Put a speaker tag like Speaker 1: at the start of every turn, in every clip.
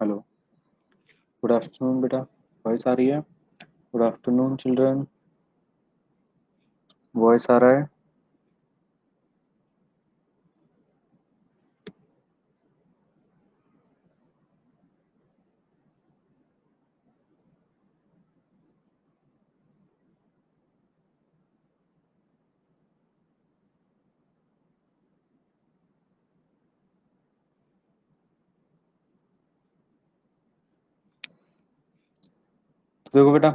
Speaker 1: Hello, good afternoon बेटा। Voice आ रही है? Good afternoon children. वॉइस आ रहा है? तो देखो बेटा,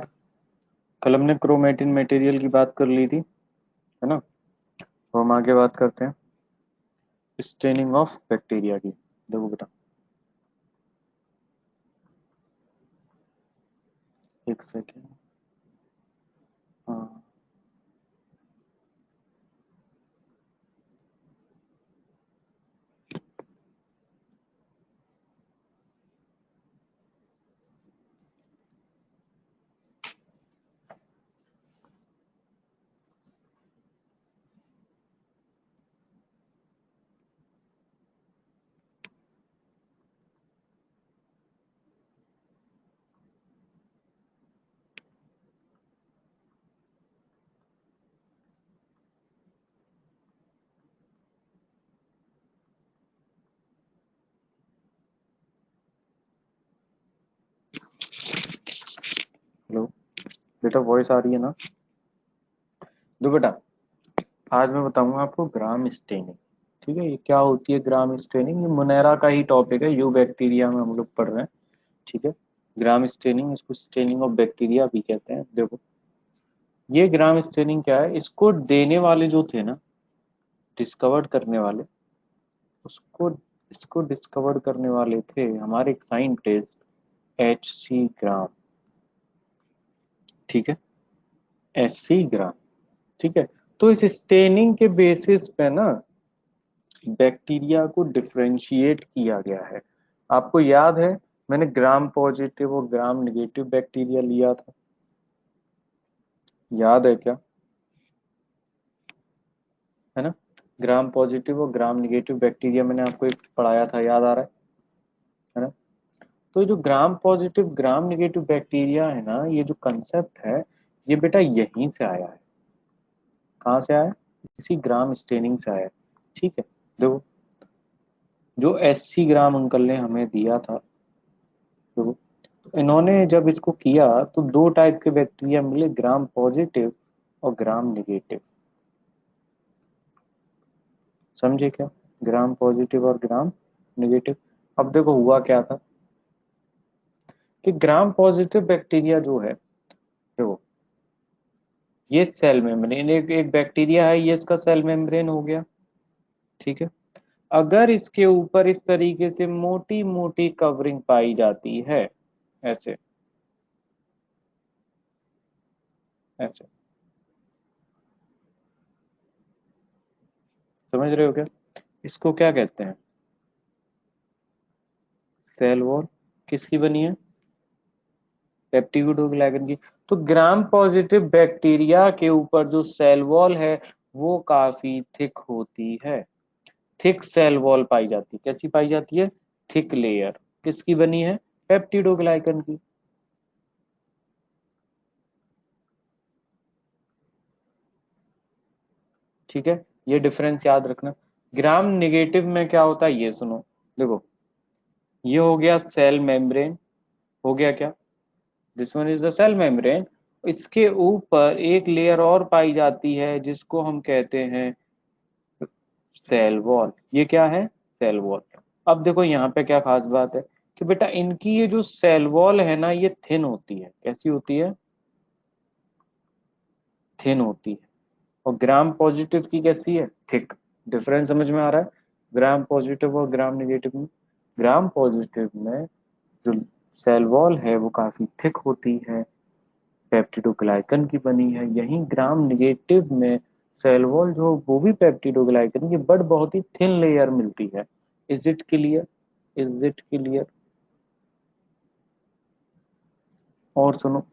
Speaker 1: कल हमने क्रोमेटिन मटेरियल की बात कर ली थी, है ना? तो हम आगे बात करते हैं स्टेनिंग ऑफ बैक्टीरिया की। देखो बेटा, एक सेकेंड। हाँ, हेलो बेटा, वॉइस आ रही है ना? दो बेटा, आज मैं बताऊंगा आपको ग्राम स्टेनिंग। ठीक है, ये क्या होती है ग्राम स्टेनिंग? ये मुनेरा का ही टॉपिक है, यू बैक्टीरिया में हम लोग पढ़ रहे हैं। ठीक है, ग्राम स्टेनिंग, इसको स्टेनिंग ऑफ बैक्टीरिया भी कहते हैं। देखो, ये ग्राम स्टेनिंग क्या है? इसको देने वाले जो थे ना, डिस्कवर करने वाले, उसको इसको डिस्कवर करने वाले थे हमारे एक साइंटिस्ट H.C. ग्राम। ठीक है, H.C. ग्राम। ठीक है, तो इस स्टेनिंग के बेसिस पे ना बैक्टीरिया को डिफरेंशिएट किया गया है। आपको याद है, मैंने ग्राम पॉजिटिव और ग्राम निगेटिव बैक्टीरिया लिया था, याद है क्या? है ना? ग्राम पॉजिटिव और ग्राम निगेटिव बैक्टीरिया मैंने आपको एक पढ़ाया था, याद आ रहा है ना? तो जो gram positive gram negative bacteria है ना, ये जो कंसेप्ट है, ये बेटा यहीं से आया है। कहाँ से आया है? इसी ग्राम स्टेनिंग से आया है। ठीक है, देखो, जो H.C. ग्राम अंकल ने हमें दिया था, देखो, तो इन्होंने जब इसको किया तो दो टाइप के बैक्टीरिया मिले, ग्राम पॉजिटिव और ग्राम निगेटिव। समझे क्या? ग्राम पॉजिटिव और ग्राम निगेटिव। अब देखो हुआ क्या था कि ग्राम पॉजिटिव बैक्टीरिया जो है, देखो, ये सेल मेम्ब्रेन, एक बैक्टीरिया है, ये इसका सेल मेम्ब्रेन हो गया। ठीक है, अगर इसके ऊपर इस तरीके से मोटी मोटी कवरिंग पाई जाती है, ऐसे ऐसे, समझ रहे हो क्या? इसको क्या कहते हैं? Cell wall. किसकी बनी है? पेप्टिडोग्लाइकन की। तो ग्राम पॉजिटिव बैक्टीरिया के ऊपर जो सेल वॉल है, वो काफी थिक होती है। थिक सेल वॉल पाई जाती है। कैसी पाई जाती है? Thick layer. किसकी बनी है? पेप्टिडोग्लाइकन की। ठीक है, ये डिफरेंस याद रखना। ग्राम निगेटिव में क्या होता है ये सुनो। देखो, ये हो गया सेल मेम्ब्रेन, हो गया क्या? This one is the cell membrane. इसके ऊपर एक लेयर और पाई जाती है जिसको हम कहते हैं सेल वॉल। ये क्या है? Cell wall. अब देखो यहाँ पे क्या खास बात है कि बेटा इनकी ये जो सेल वॉल है ना, ये थिन होती है। कैसी होती है? थिन होती है। और ग्राम पॉजिटिव की कैसी है? थिक। डिफरेंस समझ में आ रहा है ग्राम पॉजिटिव और ग्राम निगेटिव में? ग्राम पॉजिटिव में जो सेल वॉल है वो काफी थिक होती है, पेप्टिडोग्लाइकन की बनी है। यहीं ग्राम निगेटिव में सेल वॉल जो वो भी पेप्टिडोग्लाइकन की, बट बहुत ही थिन लेयर मिलती है। Is it clear? Is it clear? और सुनो,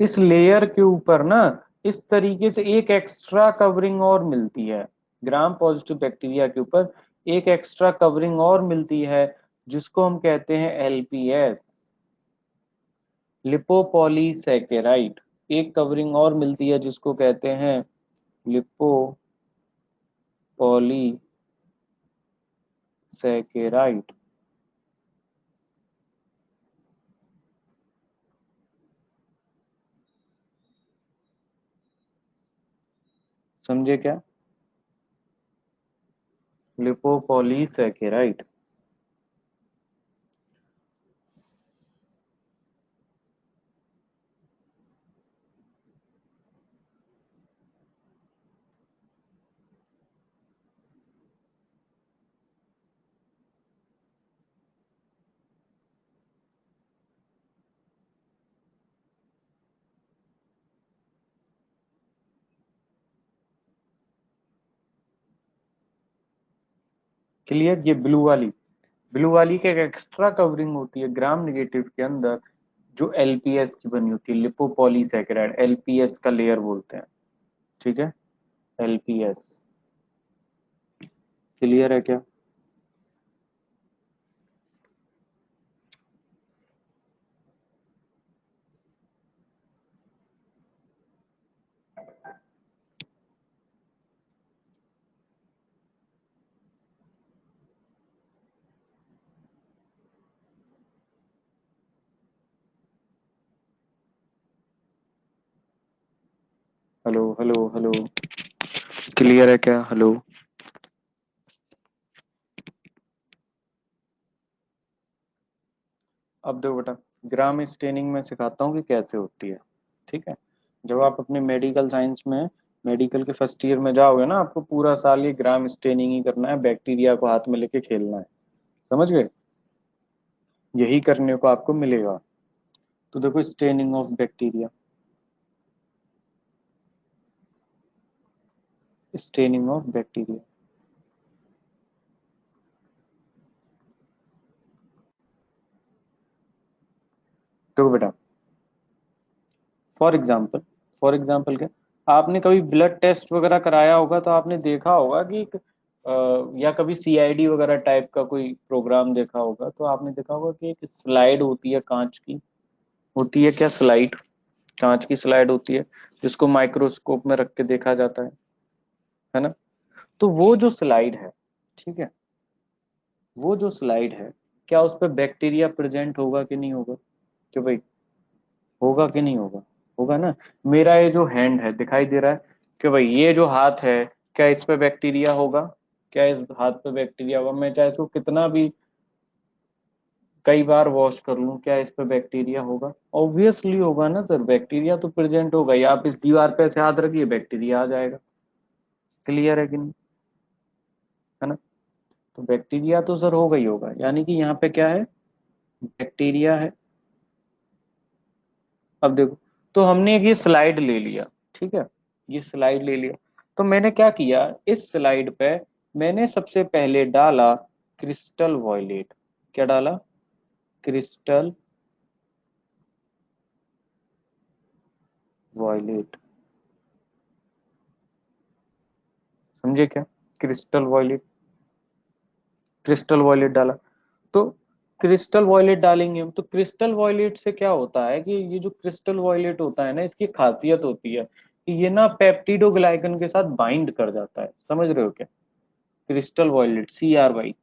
Speaker 1: इस लेयर के ऊपर ना इस तरीके से एक एक्स्ट्रा कवरिंग और मिलती है। ग्राम पॉजिटिव बैक्टीरिया के ऊपर एक एक्स्ट्रा कवरिंग और मिलती है, जिसको हम कहते हैं एलपीएस, लिपोपॉलीसैकेराइड। एक कवरिंग और मिलती है जिसको कहते हैं लिपोपॉलीसैकेराइड। समझे क्या? लिपोपॉलीसैकेराइड। क्लियर? ये ब्लू वाली की एक एक्स्ट्रा कवरिंग होती है ग्राम नेगेटिव के अंदर, जो एलपीएस की बनी होती है, लिपोपॉलीसैकेराइड, एलपीएस का लेयर बोलते हैं। ठीक है, एलपीएस। क्लियर है क्या? हेलो हेलो हेलो, क्लियर है क्या? हेलो। अब देखो बेटा, ग्राम स्टेनिंग में सिखाता हूँ कि कैसे होती है। ठीक है, जब आप अपने मेडिकल साइंस में, मेडिकल के फर्स्ट ईयर में जाओगे ना, आपको पूरा साल ये ग्राम स्टेनिंग ही करना है, बैक्टीरिया को हाथ में लेके खेलना है। समझ गए? यही करने को आपको मिलेगा। तो देखो, staining of bacteria, staining of bacteria. देखो बेटा, फॉर एग्जाम्पल, फॉर एग्जाम्पल क्या, आपने कभी ब्लड टेस्ट वगैरह कराया होगा तो आपने देखा होगा कि या कभी सीआईडी वगैरह टाइप का कोई प्रोग्राम देखा होगा तो आपने देखा होगा कि एक स्लाइड होती है कांच की, होती है क्या स्लाइड, कांच की स्लाइड होती है, जिसको माइक्रोस्कोप में रख के देखा जाता है ना? तो वो जो स्लाइड है, ठीक है, वो जो स्लाइड है, क्या उस पर बैक्टीरिया प्रेजेंट होगा कि नहीं होगा? कि भाई, होगा कि नहीं होगा? होगा ना। मेरा ये जो हैंड है दिखाई दे रहा है, कि भाई ये जो हाथ है, क्या इस पे बैक्टीरिया होगा? क्या इस हाथ पे बैक्टीरिया होगा? मैं चाहे इसको कितना भी कई बार वॉश कर लूं, क्या इस पे बैक्टीरिया होगा? ऑब्वियसली होगा ना सर, बैक्टीरिया तो प्रेजेंट होगा ही। आप इस दीवार पे ऐसे हाथ रखिए, बैक्टीरिया आ जाएगा। क्लियर है कि नहीं? है ना? तो बैक्टीरिया तो सर होगा ही होगा, यानी कि यहाँ पे क्या है, बैक्टीरिया है। अब देखो, तो हमने एक ये स्लाइड ले लिया, ठीक है, ये स्लाइड ले लिया, तो मैंने क्या किया, इस स्लाइड पे मैंने सबसे पहले डाला क्रिस्टल वॉयलेट। क्या डाला? Crystal violet. समझे क्या? क्रिस्टल वॉयलेट, क्रिस्टल वॉयलेट डाला। तो क्रिस्टल वॉयलेट डालेंगे हम, तो क्रिस्टल वॉयलेट से क्या होता है कि ये जो क्रिस्टल वॉयलेट होता है ना, इसकी खासियत होती है कि ये ना पेप्टिडोग्लाइकन के साथ बाइंड कर जाता है। समझ रहे हो क्या? Crystal violet, CRY,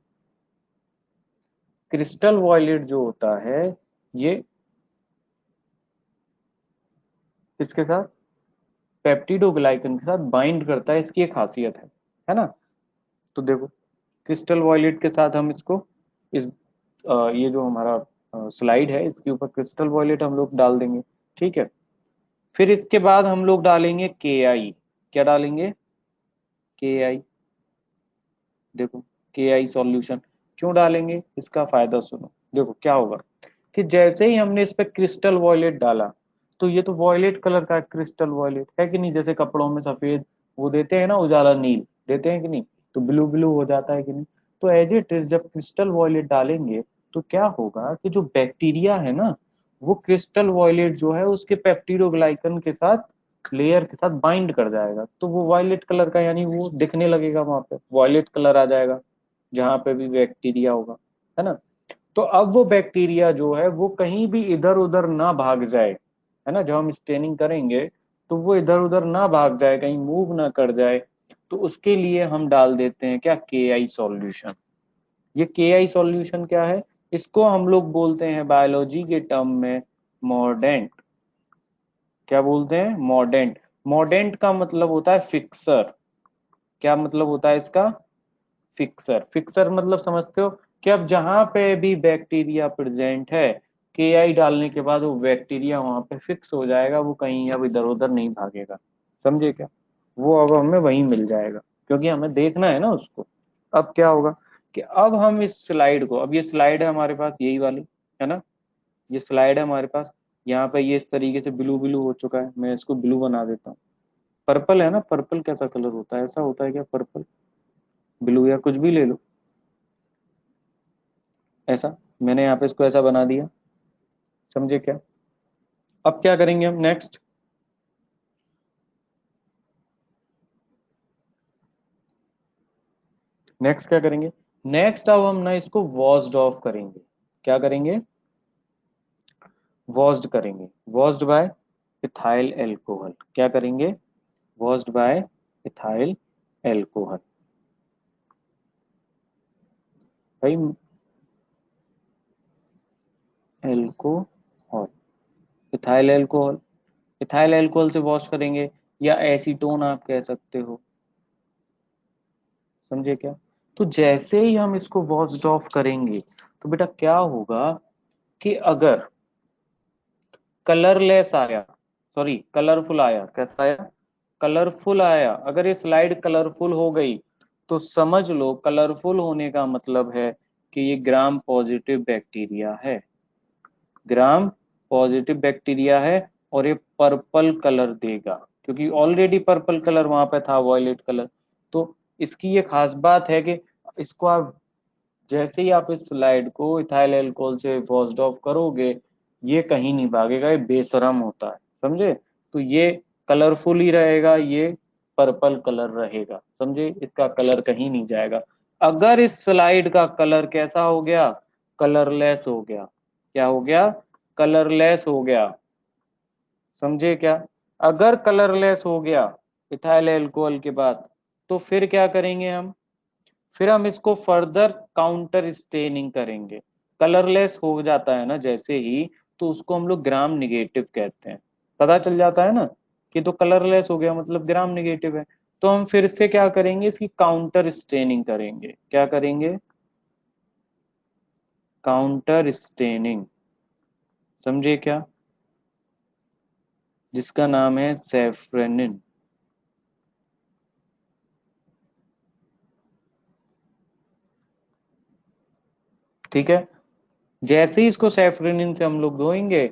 Speaker 1: crystal violet जो होता है, ये किसके साथ, पेप्टिडोग्लाइकन के साथ बाइंड करता है, इसकी एक खासियत है ना? तो देखो, क्रिस्टल वॉयलेट के साथ हम इसको, इस ये जो हमारा स्लाइड है, इसके ऊपर क्रिस्टल वॉयलेट हम लोग डाल देंगे। ठीक है, फिर इसके बाद हम लोग डालेंगे KI। क्या डालेंगे? KI। देखो, KI सॉल्यूशन क्यों डालेंगे, इसका फायदा सुनो। देखो क्या होगा कि जैसे ही हमने इस पे क्रिस्टल वॉयलेट डाला, तो ये तो वॉयलेट कलर का क्रिस्टल वॉयलेट है कि नहीं, जैसे कपड़ों में सफेद वो देते हैं ना, उजाला नील देते हैं कि नहीं, तो ब्लू ब्लू हो जाता है कि नहीं? तो एज इट इज, जब क्रिस्टल वॉयलेट डालेंगे तो क्या होगा कि जो बैक्टीरिया है ना, वो क्रिस्टल वॉयलेट जो है उसके पेप्टिडोग्लाइकन के साथ, लेयर के साथ बाइंड कर जाएगा, तो वो वॉयलेट कलर का, यानी वो दिखने लगेगा, वहां पे वॉयलेट कलर आ जाएगा जहां पे भी बैक्टीरिया होगा, है ना? तो अब वो बैक्टीरिया जो है वो कहीं भी इधर उधर ना भाग जाए, है ना, जब हम स्टेनिंग करेंगे तो वो इधर उधर ना भाग जाए, कहीं मूव ना कर जाए, तो उसके लिए हम डाल देते हैं क्या, KI सॉल्यूशन। ये KI सॉल्यूशन क्या है, इसको हम लोग बोलते हैं बायोलॉजी के टर्म में मॉर्डेंट। क्या बोलते हैं, मॉर्डेंट। मॉर्डेंट का मतलब होता है फिक्सर। क्या मतलब होता है इसका, फिक्सर। फिक्सर मतलब समझते हो कि अब जहां पे भी बैक्टीरिया प्रेजेंट है, KI डालने के बाद वो बैक्टीरिया वहां पे फिक्स हो जाएगा, वो कहीं अब इधर उधर नहीं भागेगा। समझे क्या, वो अब हमें वहीं मिल जाएगा, क्योंकि हमें देखना है ना उसको। अब क्या होगा कि अब हम इस स्लाइड को, अब ये स्लाइड है हमारे पास यही वाली, है ना, ये स्लाइड है हमारे पास। यहाँ पे ये इस तरीके से ब्लू ब्लू हो चुका है, मैं इसको ब्लू बना देता हूँ। पर्पल है ना, पर्पल कैसा कलर होता है, ऐसा होता है क्या पर्पल, ब्लू या कुछ भी ले लो, ऐसा। मैंने यहाँ पे इसको ऐसा बना दिया, समझे क्या। अब क्या करेंगे हम नेक्स्ट, नेक्स्ट क्या करेंगे, नेक्स्ट अब हम ना इसको वॉश्ड ऑफ करेंगे। क्या करेंगे, वॉश्ड करेंगे। Washed bye ethyl alcohol. क्या करेंगे, वॉश्ड बाय इथाइल एल्कोहल। भाई alcohol, ethyl alcohol, ethyl alcohol से वॉश करेंगे, या एसीटोन आप कह सकते हो। समझे क्या। तो जैसे ही हम इसको वॉश्ड ऑफ करेंगे तो बेटा क्या होगा कि अगर कलरलेस आया, सॉरी कलरफुल आया, कैसा आया, कलरफुल आया, अगर ये स्लाइड कलरफुल हो गई तो समझ लो कलरफुल होने का मतलब है कि ये ग्राम पॉजिटिव बैक्टीरिया है, ग्राम पॉजिटिव बैक्टीरिया है, और ये पर्पल कलर देगा, क्योंकि ऑलरेडी पर्पल कलर वहां पे था, वॉयलेट कलर। तो इसकी ये खास बात है कि इसको आप जैसे ही आप इस स्लाइड को इथाइल अल्कोहल से वॉश्ड ऑफ करोगे, ये कहीं नहीं भागेगा, ये बेशरम होता है, समझे। तो ये कलरफुल ही रहेगा, ये पर्पल कलर रहेगा, समझे, इसका कलर कहीं नहीं जाएगा। अगर इस स्लाइड का कलर कैसा हो गया, कलरलेस हो गया, क्या हो गया, कलरलेस हो गया, समझे क्या। अगर कलरलेस हो गया इथाइल अल्कोहल के बाद, तो फिर क्या करेंगे हम, फिर हम इसको फर्दर काउंटर स्टेनिंग करेंगे। कलरलेस हो जाता है ना जैसे ही, तो उसको हम लोग ग्राम निगेटिव कहते हैं। पता चल जाता है ना कि तो कलरलेस हो गया मतलब ग्राम निगेटिव है। तो हम फिर से क्या करेंगे, इसकी काउंटर स्टेनिंग करेंगे। क्या करेंगे, काउंटर स्टेनिंग, समझे क्या, जिसका नाम है सेफ्रेनिन। ठीक है, जैसे ही इसको सेफ्रेनिन से हम लोग धोएंगे,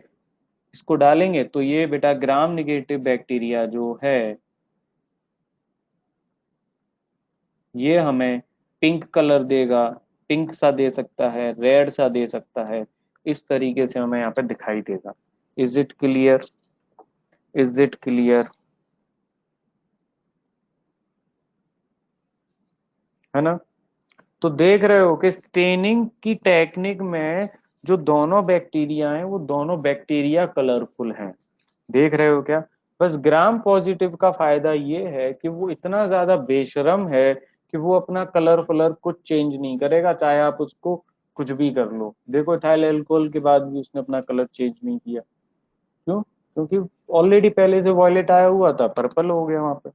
Speaker 1: इसको डालेंगे, तो ये बेटा ग्राम निगेटिव बैक्टीरिया जो है, ये हमें पिंक कलर देगा, पिंक सा दे सकता है, रेड सा दे सकता है, इस तरीके से हमें यहाँ पे दिखाई देगा। Is it clear, is it clear, है ना। तो देख रहे हो कि स्टेनिंग की टेक्निक में जो दोनों बैक्टीरिया हैं वो दोनों बैक्टीरिया कलरफुल हैं। देख रहे हो क्या। बस ग्राम पॉजिटिव का फायदा ये है कि वो इतना ज्यादा बेशरम है कि वो अपना कलर फलर कुछ चेंज नहीं करेगा, चाहे आप उसको कुछ भी कर लो। देखो इथाइल अल्कोहल के बाद भी उसने अपना कलर चेंज नहीं किया। क्यों, क्योंकि ऑलरेडी पहले से वॉयलेट आया हुआ था, पर्पल हो गया वहां पे,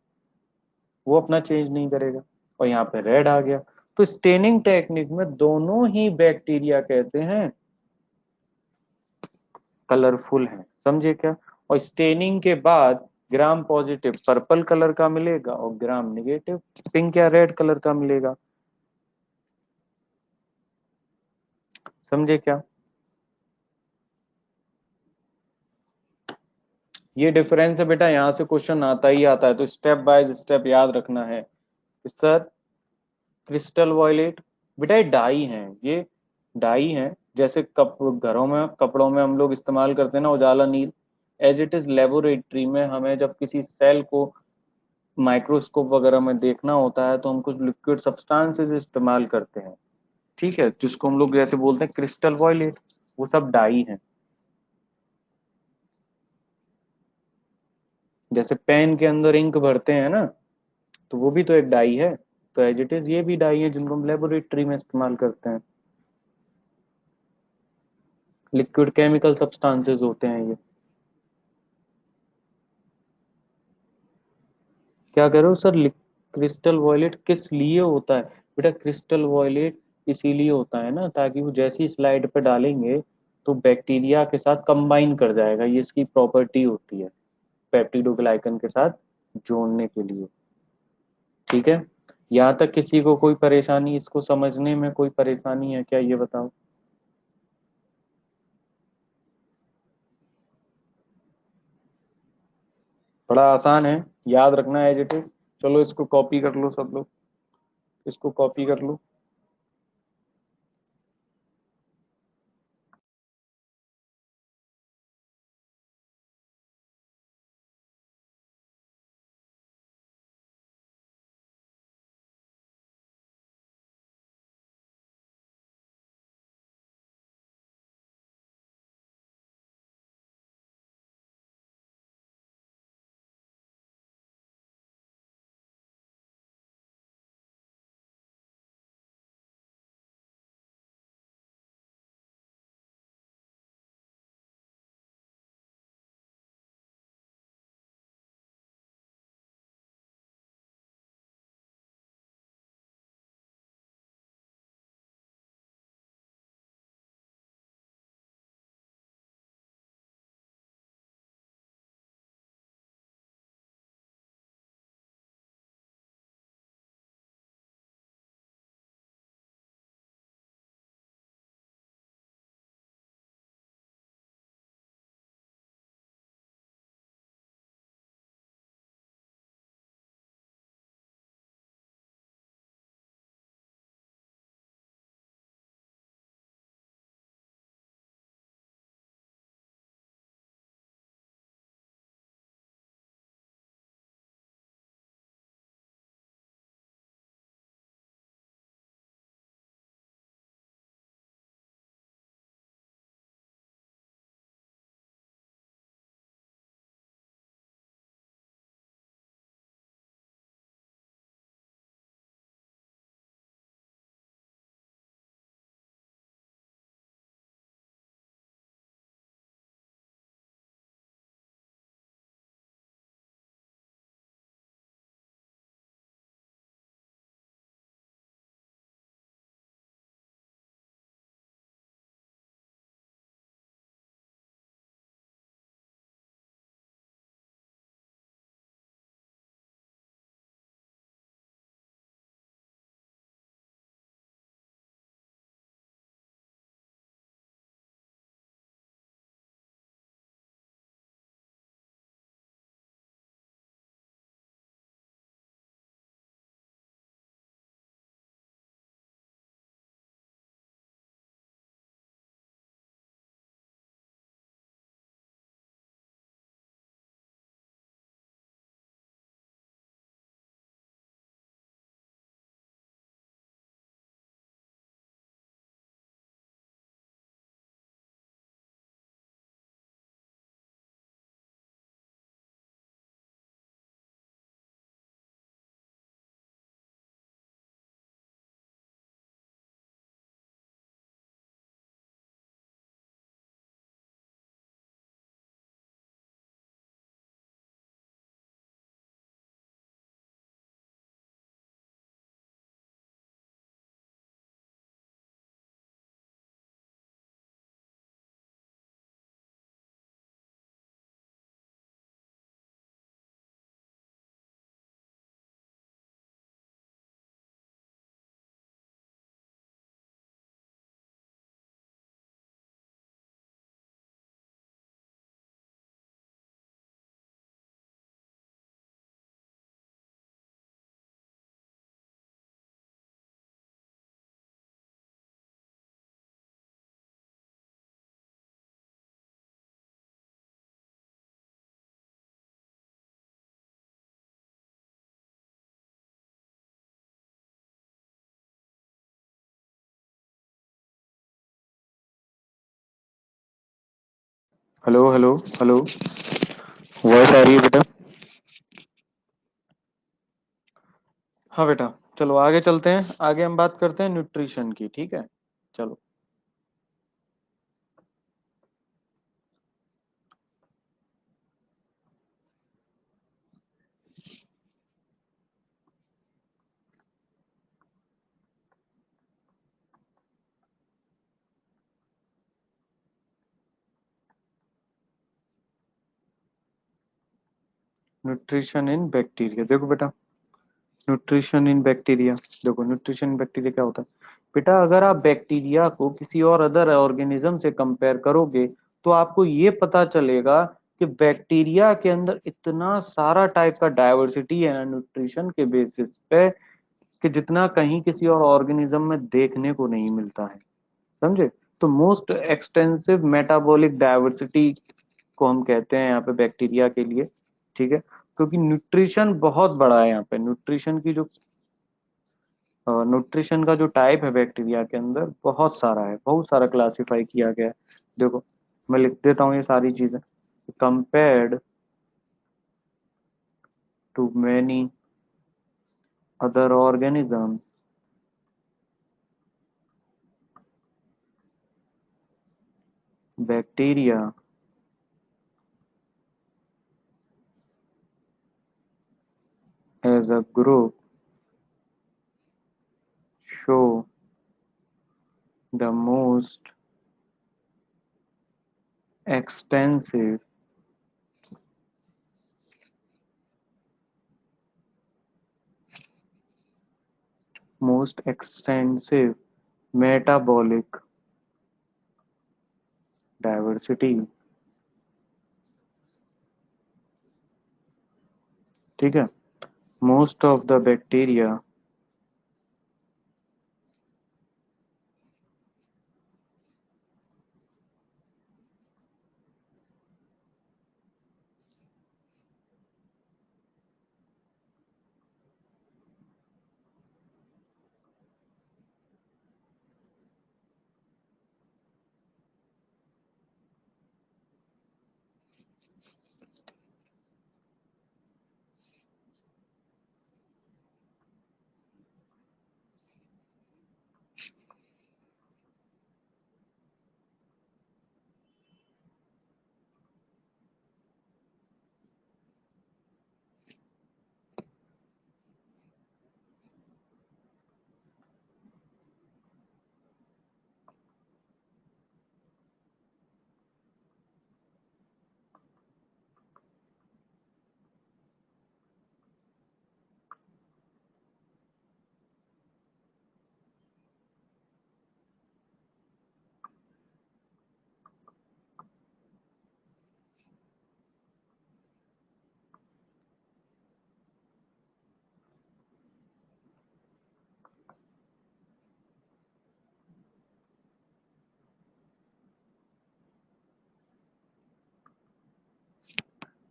Speaker 1: वो अपना चेंज नहीं करेगा। और यहाँ पे रेड आ गया। तो स्टेनिंग टेक्निक में दोनों ही बैक्टीरिया कैसे हैं, कलरफुल हैं, समझे क्या। और स्टेनिंग के बाद ग्राम पॉजिटिव पर्पल कलर का मिलेगा और ग्राम निगेटिव पिंक या रेड कलर का मिलेगा, समझे क्या। ये डिफरेंस है बेटा, यहाँ से क्वेश्चन आता ही आता है, तो स्टेप बाय स्टेप याद रखना है। सर क्रिस्टल वॉयलेट, बेटा ये डाई हैं, ये डाई हैं। जैसे कप घरों में कपड़ों में हम लोग इस्तेमाल करते हैं ना उजाला नील, एज इट इज लेबोरेटरी में हमें जब किसी सेल को माइक्रोस्कोप वगैरह में देखना होता है तो हम कुछ लिक्विड सब्सटेंसेस इस्तेमाल करते हैं। ठीक है, जिसको हम लोग जैसे बोलते हैं क्रिस्टल वॉयलेट, वो सब डाई हैं। जैसे पेन के अंदर इंक भरते हैं ना, तो वो भी तो एक डाई है। तो एज इट इज ये भी डाई है जिनको हम लेबोरेटरी में इस्तेमाल करते हैं। लिक्विड केमिकल सब्सटेंसेस होते हैं ये। क्या कह रहे हो सर? क्रिस्टल वॉयलेट किस लिए होता है? बेटा क्रिस्टल वॉयलेट इसीलिए होता है ना, ताकि वो जैसी स्लाइड पे डालेंगे तो बैक्टीरिया के साथ कंबाइन कर जाएगा, ये इसकी प्रॉपर्टी होती है, पेप्टिडोग्लाइकन के साथ जोड़ने के लिए। ठीक है, यहाँ तक किसी को कोई परेशानी, इसको समझने में कोई परेशानी है क्या, ये बताओ। बड़ा आसान है, याद रखना है एज इट इज। चलो इसको कॉपी कर लो सब लोग, इसको कॉपी कर लो। हेलो हेलो हेलो, वॉइस आ रही है बेटा? हाँ बेटा, चलो आगे चलते हैं, आगे हम बात करते हैं न्यूट्रिशन की, ठीक है? चलो। न्यूट्रिशन इन बैक्टीरिया, देखो बेटा, न्यूट्रिशन इन बैक्टीरिया, देखो न्यूट्रिशन इन बैक्टीरिया क्या होता है बेटा? अगर आप बैक्टीरिया को किसी और अदर ऑर्गेनिज्म से कंपेयर करोगे तो आपको ये पता चलेगा कि बैक्टीरिया के अंदर इतना सारा टाइप का डाइवर्सिटी है ना न्यूट्रिशन के बेसिस पे, कि जितना कहीं किसी और ऑर्गेनिज्म में देखने को नहीं मिलता है। समझे? तो मोस्ट एक्सटेंसिव मेटाबॉलिक डाइवर्सिटी को हम कहते हैं यहाँ पे बैक्टीरिया के लिए, ठीक है? क्योंकि न्यूट्रिशन बहुत बड़ा है यहाँ पे, न्यूट्रिशन की जो न्यूट्रिशन का जो टाइप है बैक्टीरिया के अंदर बहुत सारा है, बहुत सारा क्लासिफाई किया गया है। देखो, मैं लिख देता हूँ ये सारी चीजें। Compared to many other organisms, bacteria as a group show the most extensive most extensive metabolic diversity, ठीक है? Most of the bacteria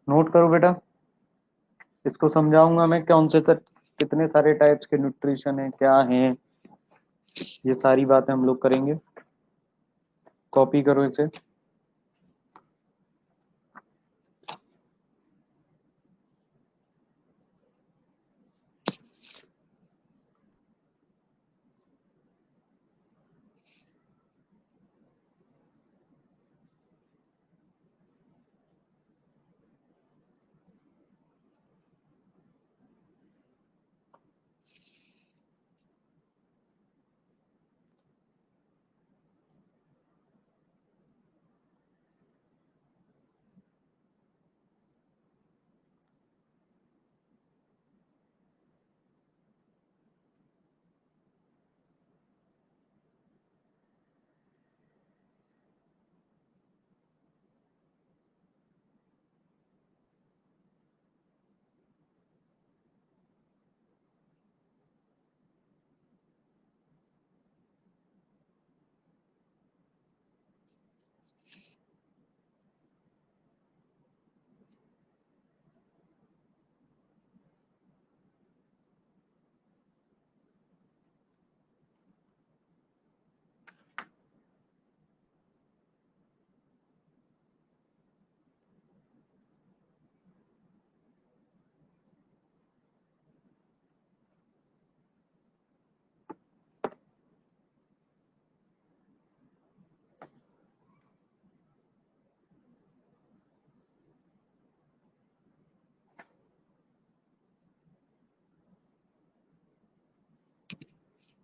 Speaker 1: note करो बेटा, इसको समझाऊंगा मैं कौन से तक कितने सारे टाइप्स के न्यूट्रिशन है, क्या है, ये सारी बातें हम लोग करेंगे। कॉपी करो इसे।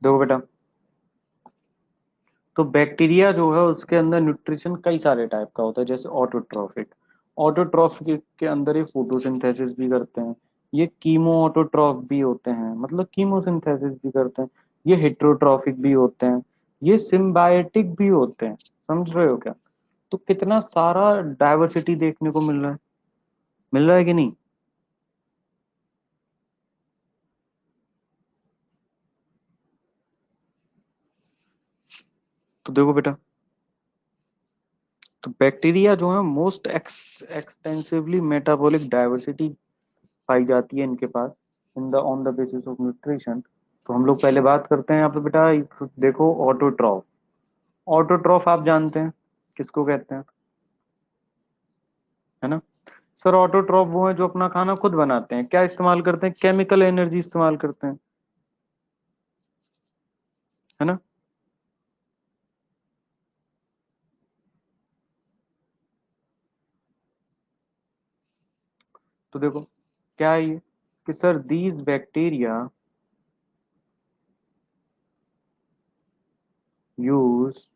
Speaker 1: देखो बेटा, तो बैक्टीरिया जो है उसके अंदर न्यूट्रिशन कई सारे टाइप का होता है, जैसे ऑटोट्रॉफिक। ऑटोट्रॉफिक के अंदर ये फोटोसिंथेसिस भी करते हैं। ये कीमो ऑटोट्रॉफ भी होते हैं, मतलब कीमोसिंथेसिस भी करते हैं। ये हेट्रोट्रॉफिक भी होते हैं। ये सिम्बायोटिक भी होते हैं। समझ रहे हो क्या? तो कितना सारा डाइवर्सिटी देखने को मिल रहा है कि नहीं? तो देखो बेटा, तो बैक्टीरिया जो है मोस्ट एक्सटेंसिवली मेटाबॉलिक डाइवर्सिटी पाई जाती है इनके पास, in the on the basis of nutrition. तो हम लोग पहले बात करते हैं यहाँ पे बेटा, देखो ऑटोट्रॉफ। ऑटोट्रॉफ आप जानते हैं किसको कहते हैं, है ना? सर ऑटोट्रॉफ वो है जो अपना खाना खुद बनाते हैं, क्या इस्तेमाल करते हैं? केमिकल एनर्जी इस्तेमाल करते हैं, है ना? तो देखो क्या है ये, कि sir these bacteria use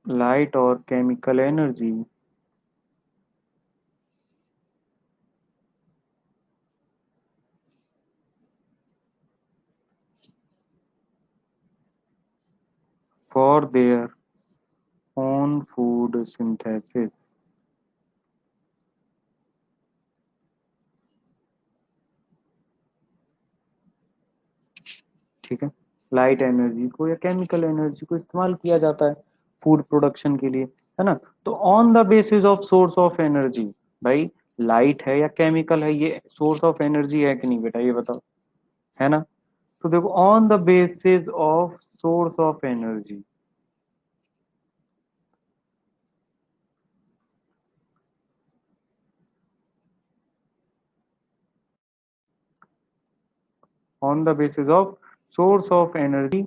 Speaker 1: light और chemical energy for their own food synthesis. ठीक है, लाइट एनर्जी को या केमिकल एनर्जी को इस्तेमाल किया जाता है फूड प्रोडक्शन के लिए, है ना? तो on the basis of source of energy, भाई लाइट है या केमिकल है, ये सोर्स ऑफ एनर्जी है कि नहीं बेटा, ये बताओ, है ना? तो देखो on the basis of source of energy, on the basis of source of energy,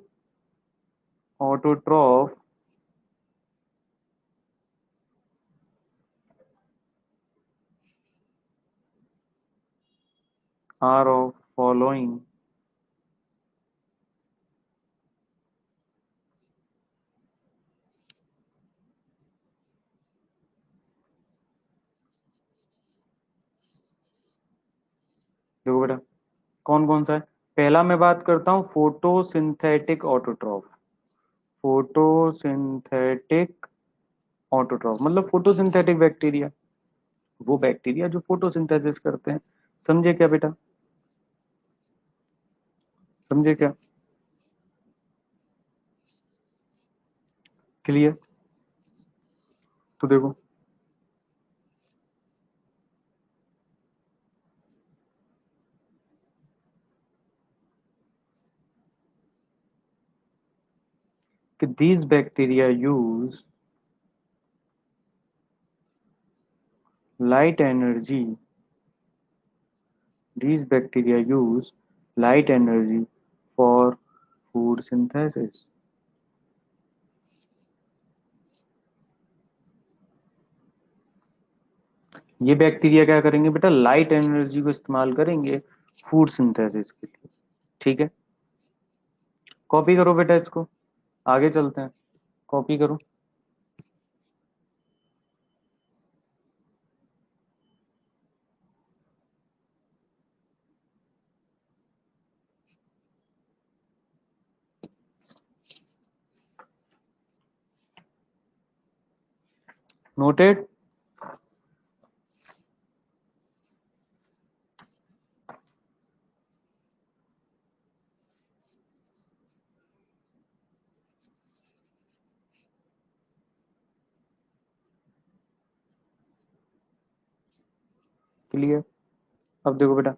Speaker 1: autotroph are of following देखो बेटा, कौन कौन सा है? पहला मैं बात करता हूँ फोटोसिंथेटिक ऑटोट्रॉफ। फोटोसिंथेटिक ऑटोट्रॉफ मतलब फोटोसिंथेटिक बैक्टीरिया, वो बैक्टीरिया जो फोटोसिंथेसिस करते हैं। समझे क्या बेटा? समझे क्या? क्लियर? तो देखो, कि these bacteria use light energy, these bacteria use light energy for food synthesis। ये बैक्टीरिया क्या करेंगे बेटा? लाइट एनर्जी को इस्तेमाल करेंगे फूड सिंथेसिस के लिए। ठीक है, कॉपी करो बेटा इसको, आगे चलते हैं। कॉपी करो। नोटेड? क्लियर? अब देखो बेटा,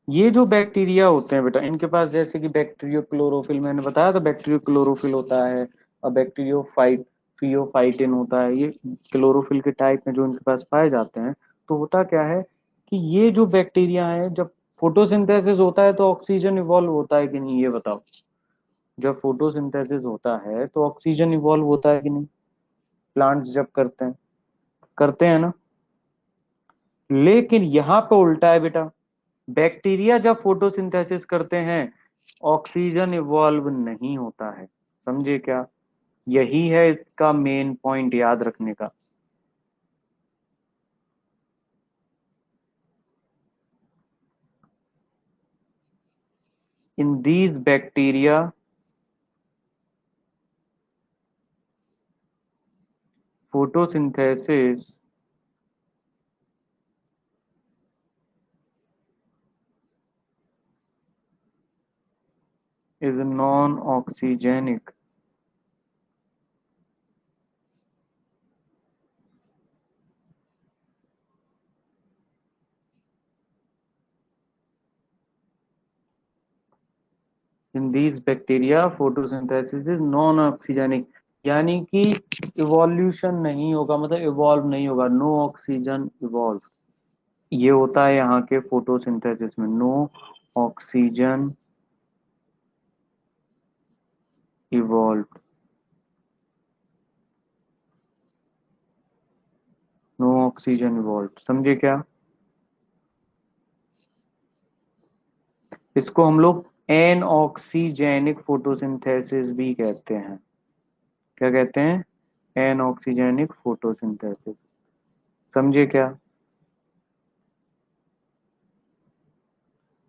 Speaker 1: ये जो बैक्टीरिया होते हैं बेटा, इनके पास जैसे कि बैक्टीरियो क्लोरोफिल मैंने बताया था, बैक्टीरियो क्लोरोफिल होता है और बैक्टीरियो फाइट फियोफाइटिन होता है। ये क्लोरोफिल के टाइप में जो इनके पास पाए जाते हैं। तो होता क्या है कि ये जो बैक्टीरिया है, जब फोटोसिंथेसिस होता है तो ऑक्सीजन इवॉल्व होता है कि नहीं, ये बताओ? जब फोटोसिंथेसिस होता है तो ऑक्सीजन इवॉल्व होता है कि नहीं? प्लांट्स जब करते हैं ना? लेकिन यहाँ पे उल्टा है बेटा। बैक्टीरिया जब फोटोसिंथेसिस करते हैं ऑक्सीजन इवॉल्व नहीं होता है, समझे क्या? यही है इसका मेन पॉइंट याद रखने का। In these bacteria photosynthesis is non-oxygenic. In these bacteria photosynthesis is non-oxygenic, यानी कि इवोल्यूशन नहीं होगा, मतलब इवॉल्व नहीं होगा, नो ऑक्सीजन इवॉल्व। ये होता है यहाँ के फोटोसिंथेसिस में, no oxygen evolve, no oxygen evolve, समझे क्या? इसको हम लोग एन ऑक्सीजेनिक फोटोसिंथेसिस भी कहते हैं। क्या कहते हैं? एन ऑक्सीजेनिक फोटोसिंथेसिस, समझे क्या?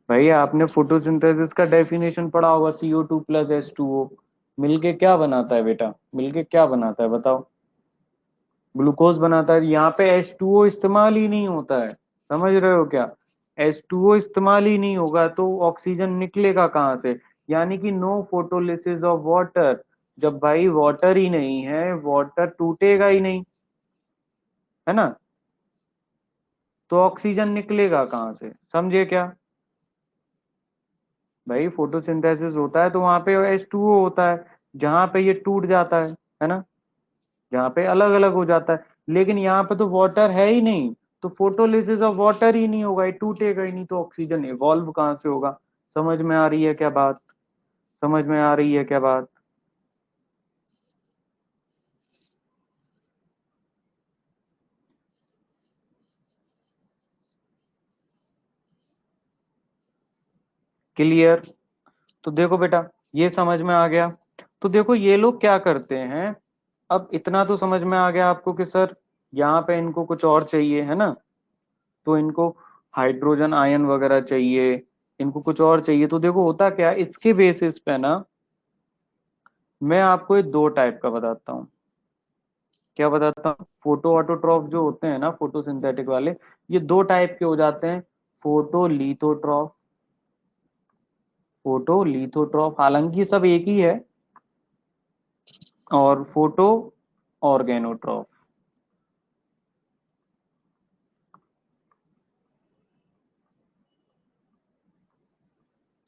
Speaker 1: भाई आपने फोटोसिंथेसिस का डेफिनेशन पढ़ा होगा, CO2 प्लस H2O मिलके क्या बनाता है बेटा? मिलके क्या बनाता है बताओ? ग्लूकोज बनाता है। यहाँ पे H2O इस्तेमाल ही नहीं होता है, समझ रहे हो क्या? H2O इस्तेमाल ही नहीं होगा तो ऑक्सीजन निकलेगा कहाँ से? यानी कि नो फोटोलिसिस ऑफ वाटर। जब भाई वाटर ही नहीं है, वाटर टूटेगा ही नहीं, है ना? तो ऑक्सीजन निकलेगा कहाँ से, समझे क्या? भाई फोटोसिंथेसिस होता है तो वहां पे H2O होता है, जहां पे ये टूट जाता है ना? जहाँ पे अलग अलग हो जाता है। लेकिन यहाँ पे तो वाटर है ही नहीं, तो फोटोलिसिस ऑफ वाटर ही नहीं होगा, ये टूटेगा ही नहीं, तो ऑक्सीजन इवॉल्व कहाँ से होगा? समझ में आ रही है क्या बात? समझ में आ रही है क्या बात? क्लियर? तो देखो बेटा, ये समझ में आ गया। तो देखो ये लोग क्या करते हैं, अब इतना तो समझ में आ गया आपको कि सर यहाँ पे इनको कुछ और चाहिए, है ना? तो इनको हाइड्रोजन आयन वगैरह चाहिए, इनको कुछ और चाहिए। तो देखो होता क्या है, इसके बेसिस पे ना मैं आपको ये दो टाइप का बताता हूँ। क्या बताता हूँ? फोटो ऑटोट्रॉफ जो होते हैं ना, फोटोसिंथेटिक वाले, ये दो टाइप के हो जाते हैं। फोटो लिथोट्रॉफ, फोटो लिथोट्रॉफ, हालांकि सब एक ही है, और फोटो ऑर्गेनोट्रॉफ।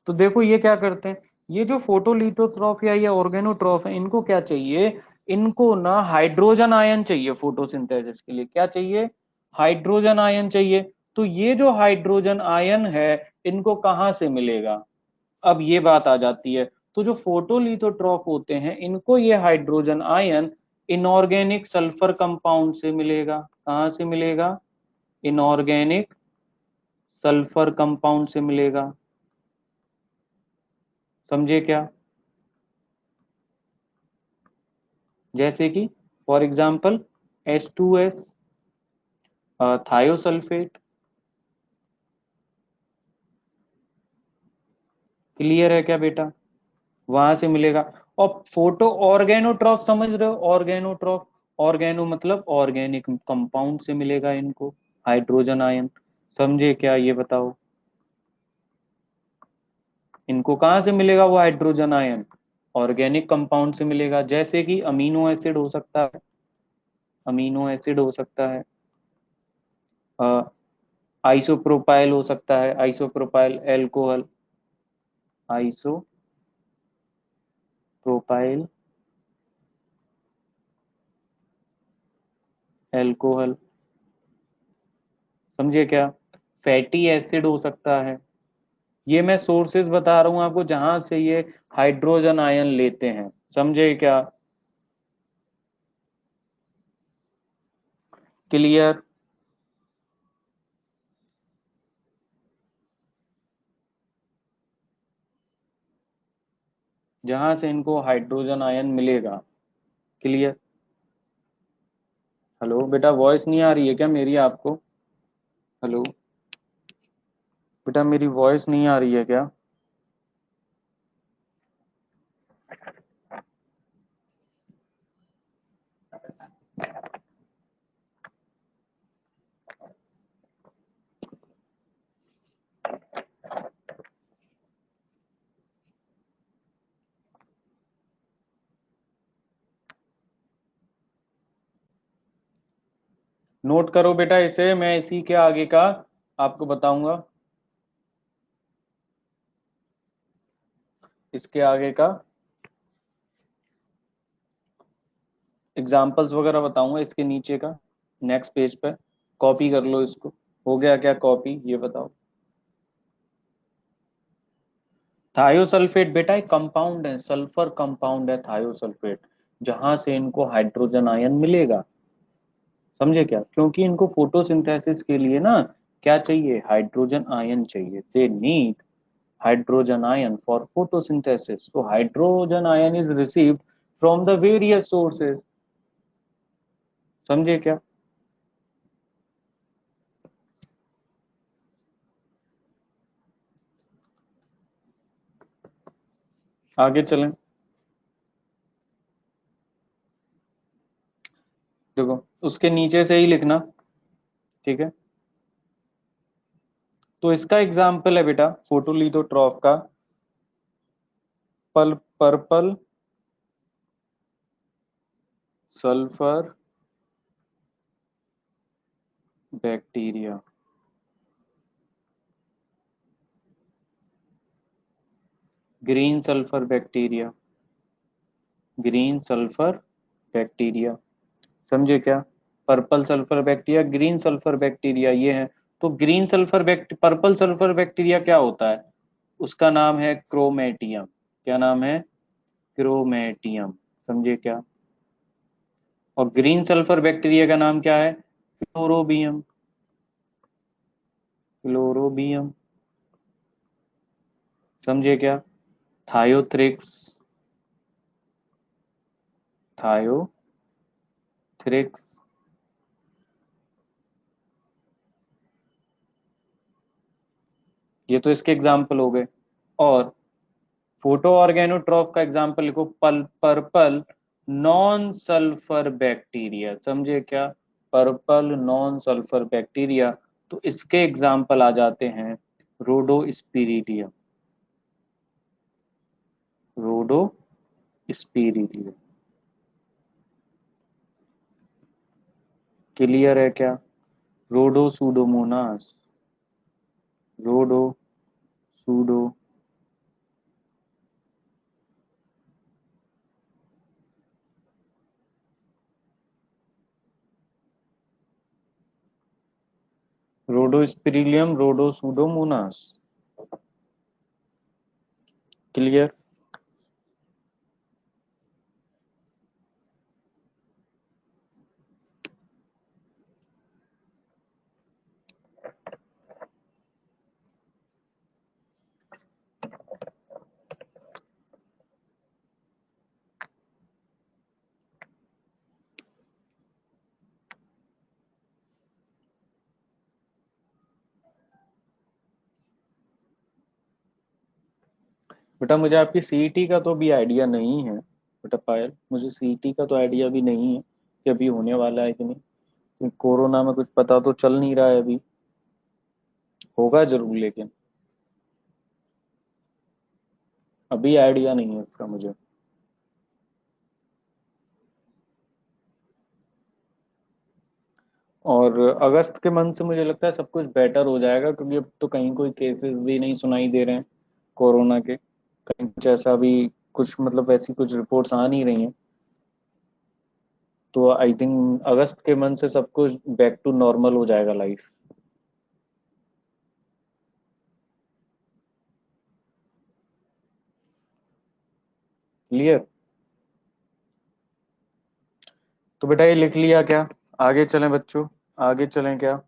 Speaker 1: तो देखो ये क्या करते हैं, ये जो फोटोलिथोट्रॉफ या ये ऑर्गेनोट्रॉफ है, इनको क्या चाहिए? इनको ना हाइड्रोजन आयन चाहिए फोटोसिंथेसिस के लिए। क्या चाहिए? हाइड्रोजन आयन चाहिए। तो ये जो हाइड्रोजन आयन है, इनको कहाँ से मिलेगा? अब ये बात आ जाती है। तो जो फोटोलिथोट्रॉफ होते हैं, इनको ये hydrogen ion inorganic sulphur compound से मिलेगा। कहाँ से मिलेगा? इनऑर्गेनिक सल्फर कंपाउंड से मिलेगा, समझे क्या? जैसे कि for example H2S, thiosulphate. Clear है क्या बेटा? वहां से मिलेगा। और फोटो ऑर्गेनोट्रॉफ समझ रहे हो? ऑर्गेनोट्रॉफ, ऑर्गेनो मतलब ऑर्गेनिक कंपाउंड से मिलेगा इनको हाइड्रोजन आयन, समझे क्या? ये बताओ, इनको कहाँ से मिलेगा वो हाइड्रोजन आयन? ऑर्गेनिक कंपाउंड से मिलेगा। जैसे कि अमीनो एसिड हो सकता है, अमीनो एसिड हो सकता है, आइसोप्रोपाइल हो सकता है, आइसोप्रोपाइल एल्कोहल, आइसोप्रोपाइल एल्कोहल, समझे क्या? फैटी एसिड हो सकता है। ये मैं सोर्सेज बता रहा हूं आपको जहां से ये हाइड्रोजन आयन लेते हैं, समझे क्या? क्लियर? जहां से इनको हाइड्रोजन आयन मिलेगा। क्लियर? हेलो बेटा, वॉइस नहीं आ रही है क्या मेरी आपको? हेलो बेटा, मेरी वॉइस नहीं आ रही है क्या? नोट करो बेटा इसे, मैं इसी के आगे का आपको बताऊंगा। इसके आगे का एग्जाम्पल्स वगैरह बताऊंगा, इसके नीचे का नेक्स्ट पेज पे। कॉपी कर लो इसको। हो गया क्या कॉपी, ये बताओ। थायोसल्फेट बेटा एक कंपाउंड है, सल्फर कंपाउंड है थायोसल्फेट, जहां से इनको हाइड्रोजन आयन मिलेगा। समझे क्या? क्योंकि इनको फोटोसिंथेसिस के लिए ना क्या चाहिए? हाइड्रोजन आयन चाहिए। They need hydrogen ion for photosynthesis. So hydrogen ion is received from the various sources. समझे क्या? आगे चलें। देखो उसके नीचे से ही लिखना। ठीक है, तो इसका एग्जाम्पल है बेटा फोटोलिथोट्रॉफ का purple sulphur bacteria. Green sulphur bacteria. Green sulphur bacteria. समझे क्या? Purple sulphur bacteria, green sulphur bacteria, ये है। तो green sulphur purple sulphur bacteria क्या होता है? उसका नाम है क्रोमेटियम। क्या नाम है? क्रोमेटियम। समझे क्या? और ग्रीन सल्फर बैक्टीरिया का नाम क्या है? क्लोरोबियम। क्लोरोबियम। समझे क्या? थायोथ्रिक्स। थायोथ्रिक्स। ये तो इसके एग्जाम्पल हो गए। और फोटो ऑर्गेनोट्रॉफ का एग्जाम्पल लिखो, पर्पल नॉन सल्फर बैक्टीरिया। समझे क्या? Purple non sulphur bacteria. तो इसके एग्जाम्पल आ जाते हैं रोडोस्पिरिडियम। रोडोस्पिरिडियम। क्लियर है क्या? रोडोसूडोमोनास। रोडोसूडो रोडोस्पिरिलियम रोडोसूडोमोनास। क्लियर? बेटा मुझे आपकी सीईटी का तो भी आइडिया नहीं है। बेटा पायल, मुझे सीईटी का तो आइडिया भी नहीं है कि अभी होने वाला है कि नहीं, क्योंकि कोरोना में कुछ पता तो चल नहीं रहा है अभी। होगा जरूर, लेकिन अभी आइडिया नहीं है इसका मुझे। और अगस्त के मंथ से मुझे लगता है सब कुछ बेटर हो जाएगा, क्योंकि अब तो कहीं कोई केसेस भी नहीं सुनाई दे रहे हैं कोरोना के। कहीं कुछ ऐसा भी कुछ मतलब ऐसी कुछ रिपोर्ट्स आ नहीं रही हैं। तो आई थिंक अगस्त के मंथ से सब कुछ बैक टू नॉर्मल हो जाएगा लाइफ। क्लियर? तो बेटा ये लिख लिया क्या? आगे चलें बच्चों, आगे चलें क्या?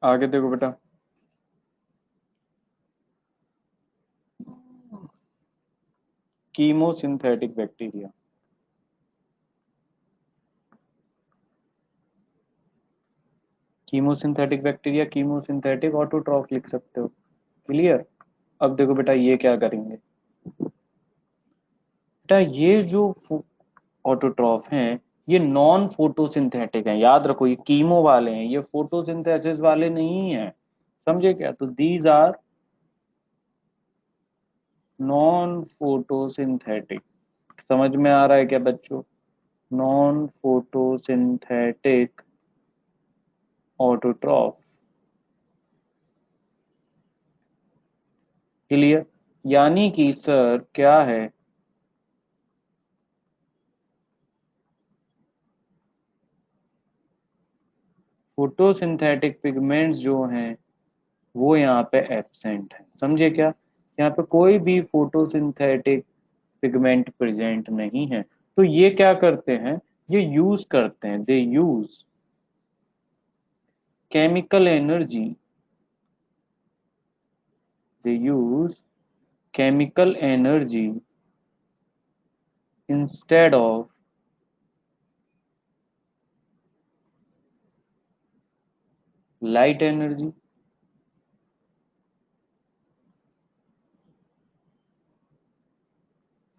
Speaker 1: आगे देखो बेटा, chemosynthetic bacteria. Chemosynthetic bacteria, chemosynthetic autotroph लिख सकते हो। क्लियर। अब देखो बेटा ये क्या करेंगे, बेटा ये जो ऑटोट्रॉफ हैं ये नॉन फोटोसिंथेटिक हैं, याद रखो ये कीमो वाले हैं, ये फोटोसिंथेसिस वाले नहीं हैं। समझे क्या? तो दीज आर नॉन फोटोसिंथेटिक। समझ में आ रहा है क्या बच्चों? Non photosynthetic autotroph. क्लियर। यानी कि सर क्या है, फोटोसिंथेटिक पिगमेंट्स जो हैं वो यहाँ पे एब्सेंट है। समझे क्या? यहाँ पे कोई भी फोटोसिंथेटिक पिगमेंट प्रेजेंट नहीं है। तो ये क्या करते हैं, ये यूज करते हैं, they use chemical energy, they use chemical energy instead of light energy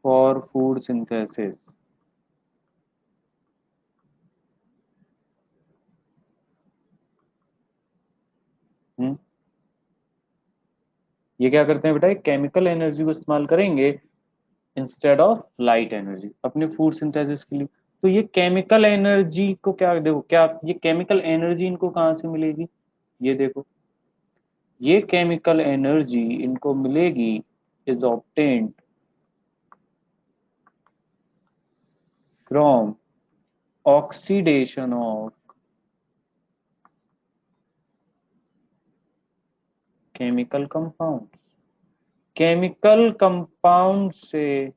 Speaker 1: for food synthesis. ये क्या करते हैं बेटा, केमिकल एनर्जी को इस्तेमाल करेंगे इंस्टेड ऑफ लाइट एनर्जी अपने फूड सिंथेसिस के लिए। तो ये केमिकल एनर्जी को क्या, देखो क्या ये केमिकल एनर्जी इनको कहाँ से मिलेगी, ये देखो ये केमिकल एनर्जी इनको मिलेगी is obtained from oxidation of chemical compound. Chemical compound से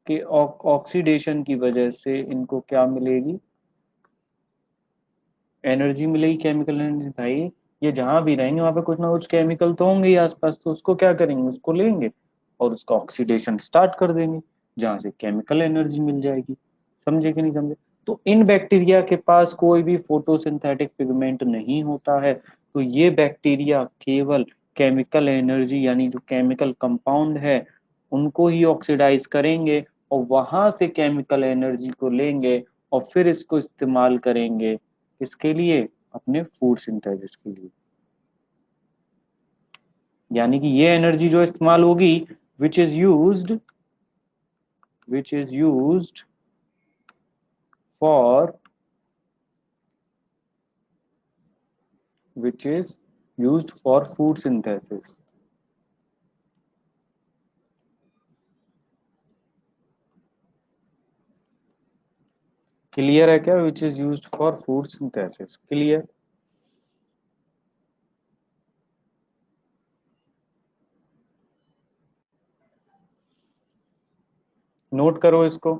Speaker 1: के ऑक्सीडेशन की वजह से इनको क्या मिलेगी, एनर्जी मिलेगी, केमिकल एनर्जी। भाई ये जहां भी रहेंगे वहां पे कुछ ना कुछ केमिकल तो होंगे ही आसपास, तो उसको क्या करेंगे, उसको लेंगे और उसका ऑक्सीडेशन स्टार्ट कर देंगे, जहां से केमिकल एनर्जी मिल जाएगी। समझे कि नहीं समझे? तो इन बैक्टीरिया के पास कोई भी फोटोसिंथेटिक पिगमेंट नहीं होता है, तो ये बैक्टीरिया केवल केमिकल एनर्जी यानी जो केमिकल कंपाउंड है उनको ही ऑक्सीडाइज करेंगे और वहां से केमिकल एनर्जी को लेंगे और फिर इसको इस्तेमाल करेंगे किसके लिए, अपने फूड सिंथेसिस के लिए। यानी कि ये एनर्जी जो इस्तेमाल होगी which is used which is used for which is used for food synthesis। Clear है क्या, which is used for food synthesis? Clear. Note करो इसको।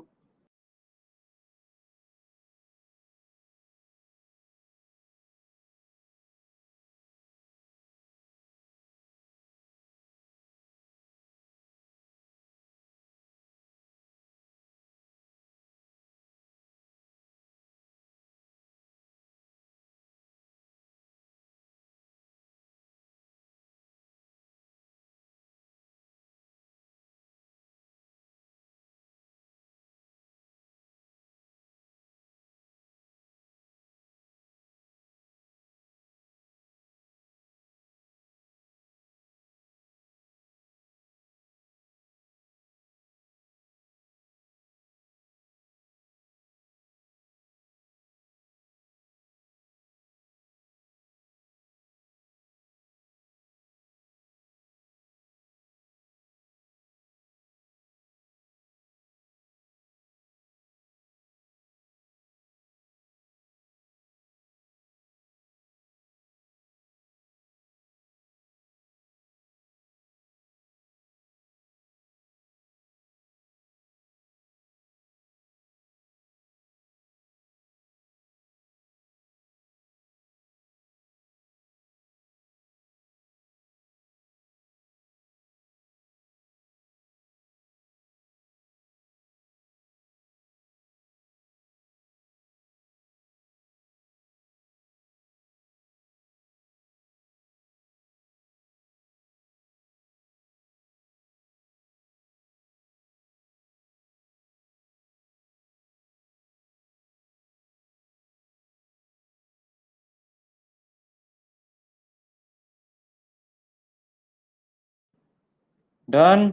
Speaker 1: डन।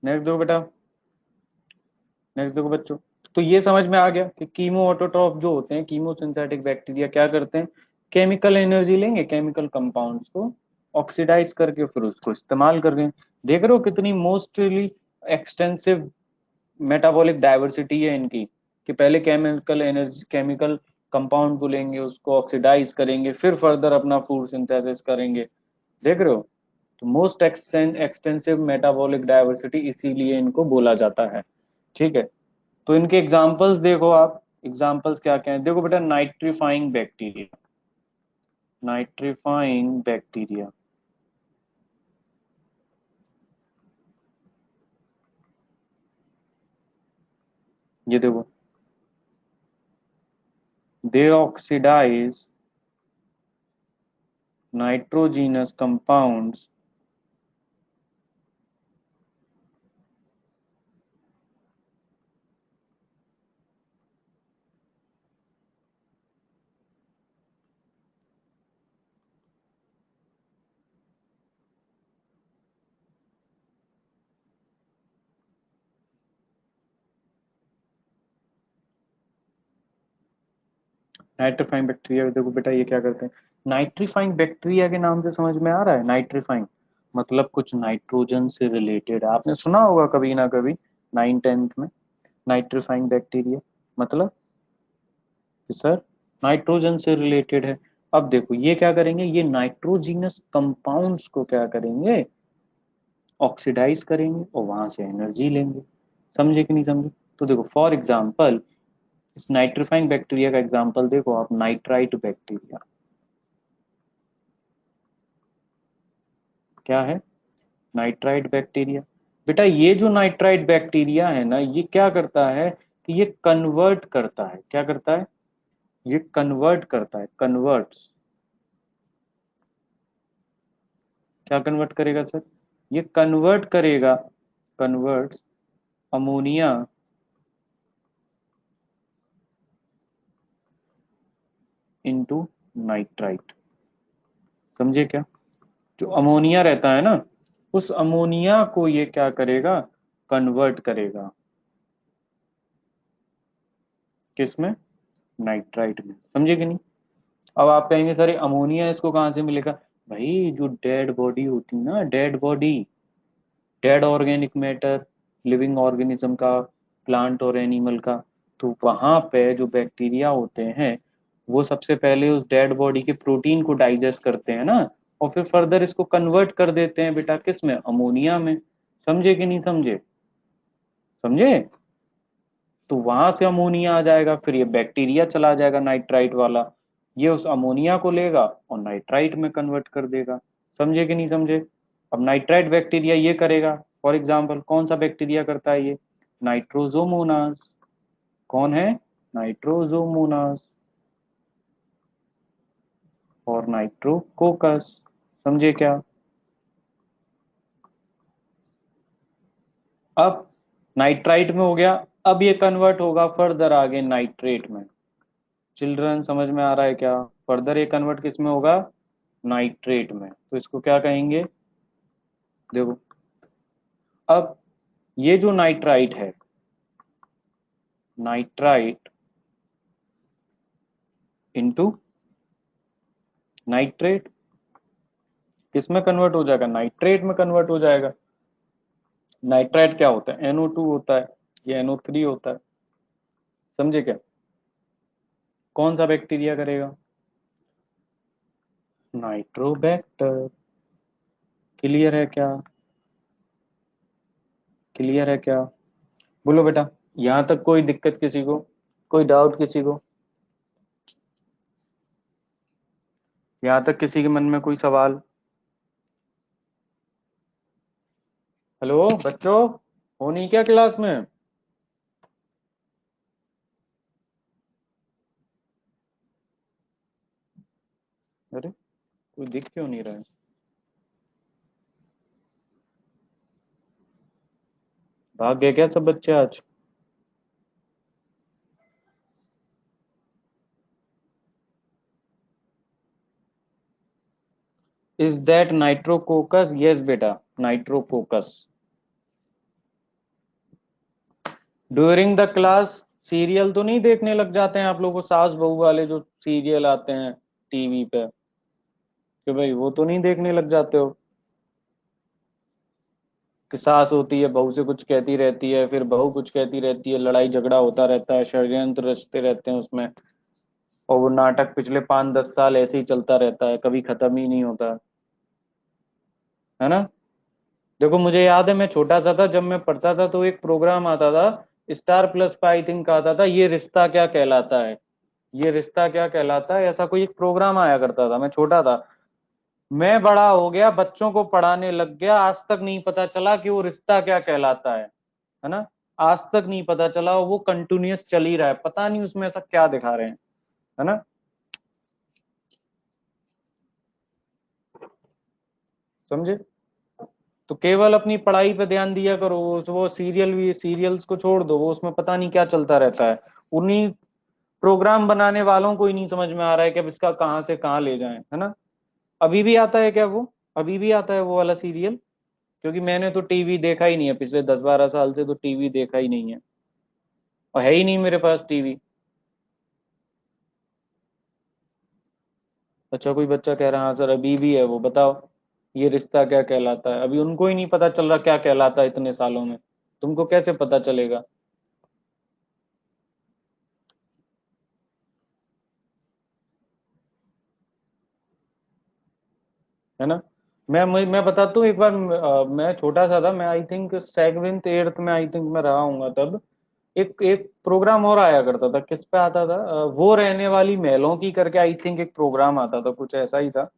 Speaker 1: नेक्स्ट देखो बेटा, नेक्स्ट देखो बच्चों। तो ये समझ में आ गया कि कीमो ऑटोट्रॉफ जो होते हैं, कीमो सिंथेटिक बैक्टीरिया क्या करते हैं, केमिकल एनर्जी लेंगे, केमिकल कंपाउंड्स को ऑक्सीडाइज करके फिर उसको इस्तेमाल करके, देख रहे हो कितनी मोस्टली एक्सटेंसिव मेटाबॉलिक डाइवर्सिटी है इनकी, कि पहले केमिकल एनर्जी, केमिकल कंपाउंड को लेंगे, उसको ऑक्सीडाइज करेंगे, फिर फर्दर अपना फूड सिंथेसिस करेंगे, देख रहे हो। तो मोस्ट एक्सटेंसिव मेटाबॉलिक डाइवर्सिटी इसीलिए इनको बोला जाता है, ठीक है। तो इनके एग्जांपल्स देखो आप, एग्जांपल्स क्या क्या है, देखो बेटा, नाइट्रीफाइंग बैक्टीरिया, नाइट्रीफाइंग बैक्टीरिया, ये देखो, they oxidise nitrogenous compounds nitrifying bacteria, देखो बेटा ये क्या करते हैं, नाइट्रीफाइंग बैक्टीरिया के नाम से समझ में आ रहा है, नाइट्रीफाइंग मतलब कुछ नाइट्रोजन से रिलेटेड है, आपने सुना होगा कभी ना कभी 9th 10th में, नाइट्रीफाइंग बैक्टीरिया मतलब कि सर नाइट्रोजन से रिलेटेड है। अब देखो ये क्या करेंगे, ये नाइट्रोजीनस कंपाउंड्स को क्या करेंगे, ऑक्सीडाइज करेंगे और वहां से एनर्जी लेंगे, समझे कि नहीं समझे। तो देखो फॉर एग्जांपल, इस नाइट्रीफाइंग बैक्टीरिया का एग्जांपल देखो आप, नाइट्राइट बैक्टीरिया, क्या है, नाइट्राइट बैक्टीरिया। बेटा ये जो नाइट्राइट बैक्टीरिया है ना, ये क्या करता है कि ये कन्वर्ट करता है, क्या करता है, ये कन्वर्ट करता है, कन्वर्ट्स, क्या कन्वर्ट करेगा सर, ये कन्वर्ट करेगा, कन्वर्ट्स अमोनिया इनटू नाइट्राइट, समझे क्या। जो अमोनिया रहता है ना, उस अमोनिया को ये क्या करेगा, कन्वर्ट करेगा, किस में, नाइट्राइट में, समझे कि नहीं। अब आप कहेंगे सर अमोनिया इसको कहाँ से मिलेगा, भाई जो डेड बॉडी होती है ना, dead body, dead organic matter, living organism का, प्लांट और एनिमल का, तो वहां पे जो बैक्टीरिया होते हैं, वो सबसे पहले उस डेड बॉडी के प्रोटीन को डाइजेस्ट करते हैं ना, और फिर फर्दर इसको कन्वर्ट कर देते हैं बेटा किस में, अमोनिया में, समझे कि नहीं समझे, समझे। तो वहां से अमोनिया आ जाएगा, फिर ये बैक्टीरिया चला जाएगा नाइट्राइट वाला, ये उस अमोनिया को लेगा और नाइट्राइट में कन्वर्ट कर देगा, समझे कि नहीं समझे। अब नाइट्राइट बैक्टीरिया ये करेगा, फॉर एग्जाम्पल कौन सा बैक्टीरिया करता है ये, नाइट्रोजोमोनास, कौन है, नाइट्रोजोमोनास और नाइट्रोकोकस, समझे क्या। अब नाइट्राइट में हो गया, अब ये कन्वर्ट होगा फर्दर आगे नाइट्रेट में, चिल्ड्रन समझ में आ रहा है क्या, फर्दर ये कन्वर्ट किस में होगा, नाइट्रेट में, तो इसको क्या कहेंगे, देखो अब ये जो नाइट्राइट है, नाइट्राइट इंटू नाइट्रेट किस में कन्वर्ट हो जाएगा, नाइट्रेट में कन्वर्ट हो जाएगा। नाइट्राइट क्या होता है, NO2 होता है, ये NO3 होता है, समझे क्या। कौन सा बैक्टीरिया करेगा, नाइट्रोबैक्टर, क्लियर है क्या, क्लियर है क्या, बोलो बेटा, यहां तक कोई दिक्कत किसी को, कोई डाउट किसी को, यहां तक किसी के मन में कोई सवाल। हेलो बच्चों, हो नहीं क्या क्लास में, अरे कोई दिख क्यों नहीं रहा है, भाग गए क्या सब बच्चे आज। Is that Nitrococcus? यस बेटा, Nitrococcus. During the class serial तो नहीं देखने लग जाते हैं आप लोगों को, सास बहू वाले जो सीरियल आते हैं टीवी पे, कि भाई वो तो नहीं देखने लग जाते हो कि सास होती है बहू से कुछ कहती रहती है, फिर बहू कुछ कहती रहती है, लड़ाई झगड़ा होता रहता है, षड्यंत्र रचते रहते हैं उसमें, और वो नाटक पिछले 5-10 साल ऐसे ही चलता रहता है, कभी खत्म ही नहीं होता, है ना। देखो मुझे याद है, मैं छोटा सा था जब मैं पढ़ता था तो एक प्रोग्राम आता था, स्टार प्लस पे आई थिंक आता था, ये रिश्ता क्या कहलाता है, ये रिश्ता क्या कहलाता है, ऐसा कोई एक प्रोग्राम आया करता था, मैं छोटा था। मैं बड़ा हो गया, बच्चों को पढ़ाने लग गया, आज तक नहीं पता चला कि वो रिश्ता क्या कहलाता है ना। आज तक नहीं पता चला, वो कंटिन्यूअस चल ही रहा है, पता नहीं उसमें ऐसा क्या दिखा रहे हैं, है ना। समझे। तो केवल अपनी पढ़ाई पे ध्यान दिया करो, वो सीरियल भी, सीरियल्स को छोड़ दो, वो उसमें पता नहीं क्या चलता रहता है। उन्हीं प्रोग्राम बनाने वालों को ही नहीं समझ में आ रहा है कि अब इसका कहाँ से कहाँ ले जाएं, है ना। अभी भी आता है क्या वो? अभी भी आता है वो वाला सीरियल? क्योंकि मैंने तो टीवी देखा ही नहीं है, पिछले 10-12 साल से तो टीवी देखा ही नहीं है, और है ही नहीं मेरे पास टीवी। अच्छा, कोई बच्चा कह रहा है हाँ सर अभी भी है वो, बताओ ये रिश्ता क्या कहलाता है, अभी उनको ही नहीं पता चल रहा क्या कहलाता है इतने सालों में, तुमको कैसे पता चलेगा, है ना। मैं बताता हूँ एक बार, मैं छोटा सा था, मैं आई थिंक 7th 8th में आई थिंक मैं रहा हूँ तब। एक एक प्रोग्राम और आया करता था, किस पे आता था, वो रहने वाली महलों की करके आई थिंक एक प्रोग्राम आता था, कुछ ऐसा ही था।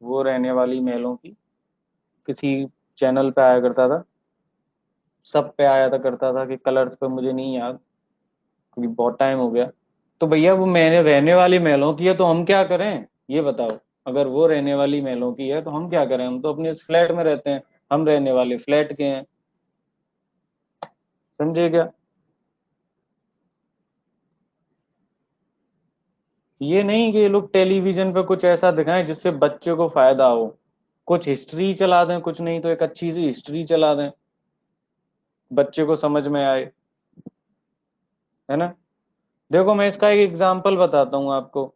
Speaker 1: वो रहने वाली महलों की, किसी चैनल पे आया करता था, सब पे आया था करता था, कि कलर्स पे मुझे नहीं याद, क्योंकि बहुत टाइम हो गया। तो भैया वो मैंने रहने वाली महलों की है तो हम क्या करें, ये बताओ। अगर वो रहने वाली महलों की है तो हम क्या करें, हम तो अपने इस फ्लैट में रहते हैं, हम रहने वाले फ्लैट के हैं। समझे क्या। ये नहीं कि ये लोग टेलीविजन पे कुछ ऐसा दिखाएं जिससे बच्चे को फायदा हो, कुछ हिस्ट्री चला दें, कुछ नहीं तो एक अच्छी सी हिस्ट्री चला दें, बच्चे को समझ में आए, है ना। देखो मैं इसका एक एग्जांपल बताता हूँ आपको।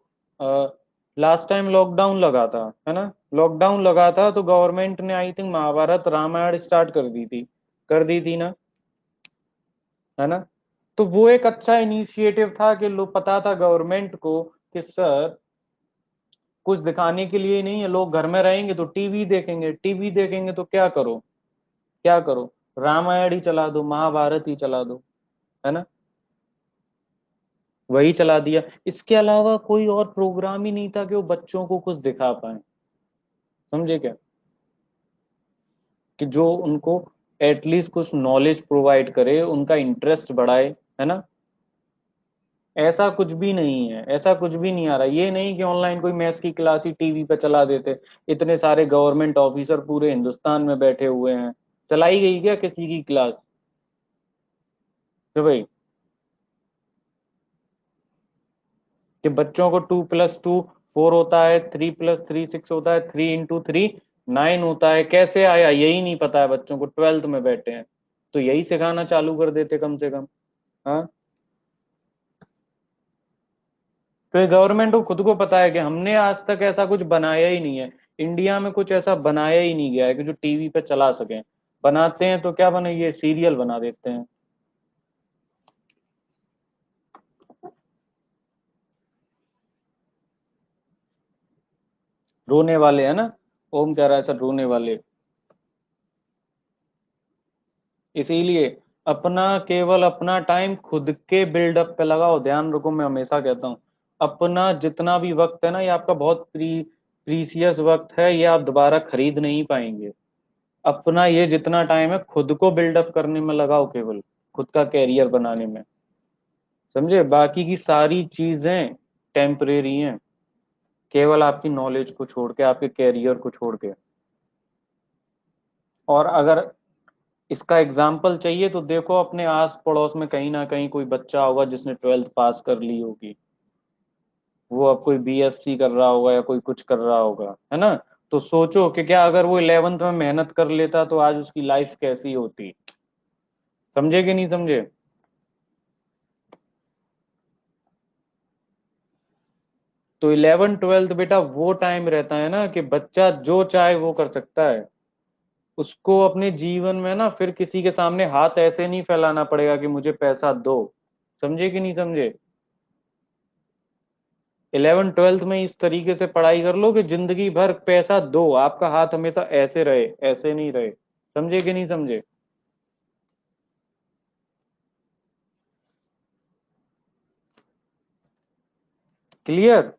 Speaker 1: लास्ट टाइम लॉकडाउन लगा था, है ना। लॉकडाउन लगा था तो गवर्नमेंट ने I think Mahabharat Ramayan start कर दी थी, कर दी थी ना, है ना। तो वो एक अच्छा इनिशिएटिव था कि लोग, पता था गवर्नमेंट को कि सर कुछ दिखाने के लिए ही नहीं है, लोग घर में रहेंगे तो टीवी देखेंगे, टीवी देखेंगे तो क्या करो, क्या करो, रामायण ही चला दो, महाभारत ही चला दो, है ना। वही चला दिया, इसके अलावा कोई और प्रोग्राम ही नहीं था कि वो बच्चों को कुछ दिखा पाए। समझे क्या, कि जो उनको एटलीस्ट कुछ नॉलेज प्रोवाइड करे, उनका इंटरेस्ट बढ़ाए, है ना। ऐसा कुछ भी नहीं है, ऐसा कुछ भी नहीं आ रहा, ये नहीं कि ऑनलाइन कोई मैथ्स की क्लास ही टीवी पे चला देते। इतने सारे गवर्नमेंट ऑफिसर पूरे हिंदुस्तान में बैठे हुए हैं, चलाई गई क्या किसी की क्लास, कि भाई कि बच्चों को 2+2 4 होता है, 3+3 6 होता है, 3 × 3 9 होता है, कैसे आया यही नहीं पता है बच्चों को, 12th में बैठे हैं, तो यही सिखाना चालू कर देते कम से कम। हाँ, तो गवर्नमेंट को खुद को पता है कि हमने आज तक ऐसा कुछ बनाया ही नहीं है, इंडिया में कुछ ऐसा बनाया ही नहीं गया है कि जो टीवी पे चला सके। बनाते हैं तो क्या बने, ये सीरियल बना देते हैं। रोने वाले, है ना। ओम कह रहा है सर रोने वाले। इसीलिए अपना, केवल अपना टाइम खुद के बिल्डअप पे लगाओ, ध्यान रखो, मैं हमेशा कहता हूँ अपना जितना भी वक्त है ना, ये आपका बहुत प्रीसियस वक्त है, ये आप दोबारा खरीद नहीं पाएंगे। अपना ये जितना टाइम है खुद को बिल्डअप करने में लगाओ, केवल खुद का कैरियर बनाने में। समझे, बाकी की सारी चीजें टेम्परेरी हैं, केवल आपकी नॉलेज को छोड़ के, आपके कैरियर को छोड़ के। और अगर इसका एग्जाम्पल चाहिए तो देखो अपने आस पड़ोस में कहीं ना कहीं कोई बच्चा होगा जिसने 12th पास कर ली होगी, वो अब कोई बीएससी कर रहा होगा या कोई कुछ कर रहा होगा, है ना। तो सोचो कि क्या अगर वो 11th में मेहनत कर लेता तो आज उसकी लाइफ कैसी होती। समझे कि नहीं समझे। तो 11th 12th बेटा वो टाइम रहता है ना कि बच्चा जो चाहे वो कर सकता है। उसको अपने जीवन में ना फिर किसी के सामने हाथ ऐसे नहीं फैलाना पड़ेगा कि मुझे पैसा दो। समझे कि नहीं समझे। 11th 12th में इस तरीके से पढ़ाई कर लो कि जिंदगी भर पैसा दो, आपका हाथ हमेशा ऐसे रहे, ऐसे नहीं रहे। समझे कि नहीं समझे। क्लियर।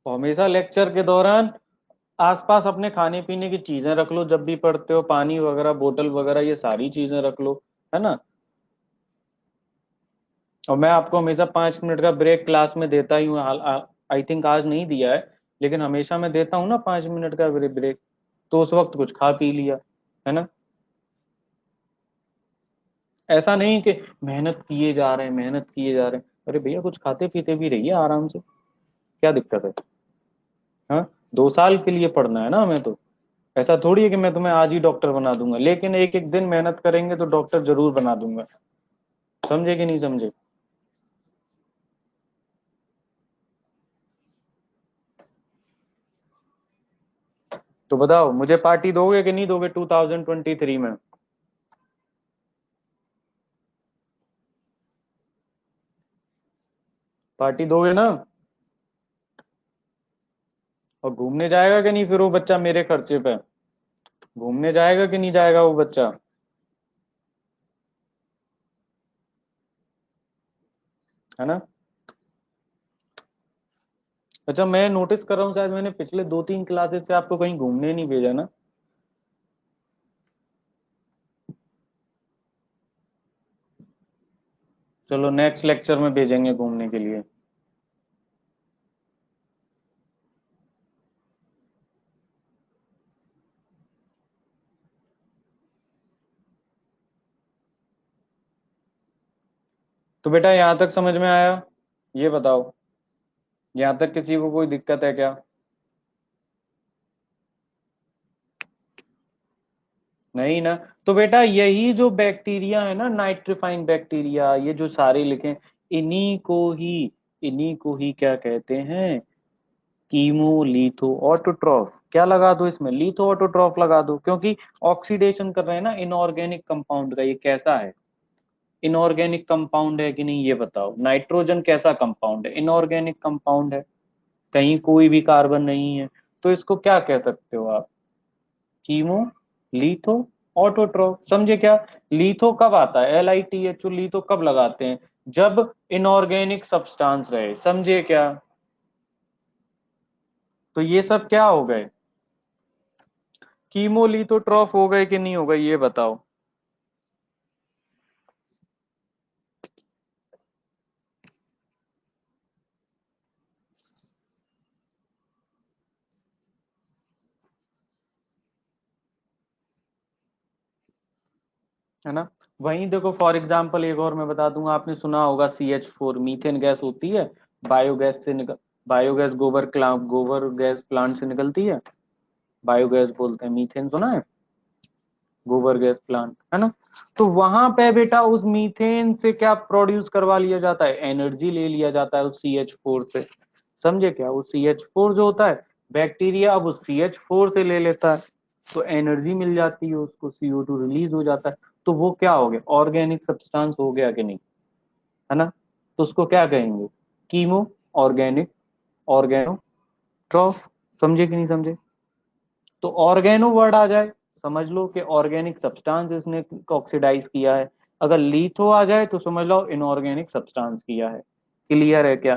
Speaker 1: हमेशा लेक्चर के दौरान आसपास अपने खाने पीने की चीजें रख लो, जब भी पढ़ते हो पानी वगैरह बोतल वगैरह ये सारी चीजें रख लो, है ना। और मैं आपको हमेशा 5 मिनट का ब्रेक क्लास में देता ही हूँ। आई थिंक आज नहीं दिया है, लेकिन हमेशा मैं देता हूँ ना 5 मिनट का ब्रेक। तो उस वक्त कुछ खा पी लिया, है ना। ऐसा नहीं कि मेहनत किए जा रहे हैं, मेहनत किए जा रहे हैं। अरे भैया कुछ खाते पीते भी रहिए आराम से, क्या दिक्कत है। हाँ, 2 साल के लिए पढ़ना है ना हमें तो। ऐसा थोड़ी है कि मैं तुम्हें आज ही डॉक्टर बना दूंगा, लेकिन एक एक दिन मेहनत करेंगे तो डॉक्टर जरूर बना दूंगा। समझे कि नहीं समझे। तो बताओ मुझे पार्टी दोगे कि नहीं दोगे 2023 में। पार्टी दोगे ना। और घूमने जाएगा कि नहीं फिर वो बच्चा मेरे खर्चे पे। घूमने जाएगा कि नहीं जाएगा वो बच्चा, है ना। अच्छा मैं नोटिस कर रहा हूँ शायद मैंने पिछले 2 3 क्लासेस से आपको कहीं घूमने नहीं भेजा ना। चलो नेक्स्ट लेक्चर में भेजेंगे घूमने के लिए। तो बेटा यहाँ तक समझ में आया, ये बताओ। यहाँ तक किसी को कोई दिक्कत है क्या। नहीं ना। तो बेटा यही जो बैक्टीरिया है ना, नाइट्रिफाइंग बैक्टीरिया, ये जो सारे लिखे हैं, इन्हीं को ही इन्हीं को ही क्या कहते हैं, कीमो लिथो ऑटोट्रॉफ। क्या लगा दो इसमें, लिथो ऑटोट्रॉफ लगा दो, क्योंकि ऑक्सीडेशन कर रहे हैं ना इनऑर्गेनिक कंपाउंड का। ये कैसा है, इनऑर्गेनिक कंपाउंड है कि नहीं ये बताओ। नाइट्रोजन कैसा कंपाउंड है, इनऑर्गेनिक कंपाउंड है, कहीं कोई भी कार्बन नहीं है। तो इसको क्या कह सकते हो आप, कीमो लिथो ऑटोट्रॉफ। समझे क्या। लिथो कब आता है, LITHO, लिथो कब लगाते हैं, जब इनऑर्गेनिक सब्सटेंस रहे। समझे क्या। तो ये सब क्या हो गए, कीमो लिथोट्रॉफ हो गए कि नहीं हो गए ये बताओ। है ना। वहीं देखो फॉर एग्जांपल एक और मैं बता दूंगा, आपने सुना होगा CH4 मीथेन गैस होती है। बायोगैस से निकल बायोगैस गोबर गैस प्लांट से निकलती है। बायोगैस बोलते हैं, मीथेन सुना है, गोबर गैस प्लांट, है ना। तो वहां पे बेटा उस मीथेन से क्या प्रोड्यूस करवा लिया जाता है, एनर्जी ले लिया जाता है उस CH4 से। समझे क्या, वो CH4 जो होता है, बैक्टीरिया अब उस CH4 से ले लेता है, तो एनर्जी मिल जाती है उसको, CO2 रिलीज हो जाता है। तो वो क्या हो गया, ऑर्गेनिक सब्सटेंस हो गया कि नहीं, है ना। तो उसको क्या कहेंगे, कीमो ऑर्गेनिक ऑर्गेनोट्रॉफ। समझे कि नहीं समझे। तो ऑर्गेनो वर्ड आ जाए, समझ लो कि ऑर्गेनिक सब्सटेंस इसने ऑक्सीडाइज किया है। अगर लीथो आ जाए तो समझ लो इनऑर्गेनिक सब्सटेंस किया है। क्लियर है क्या,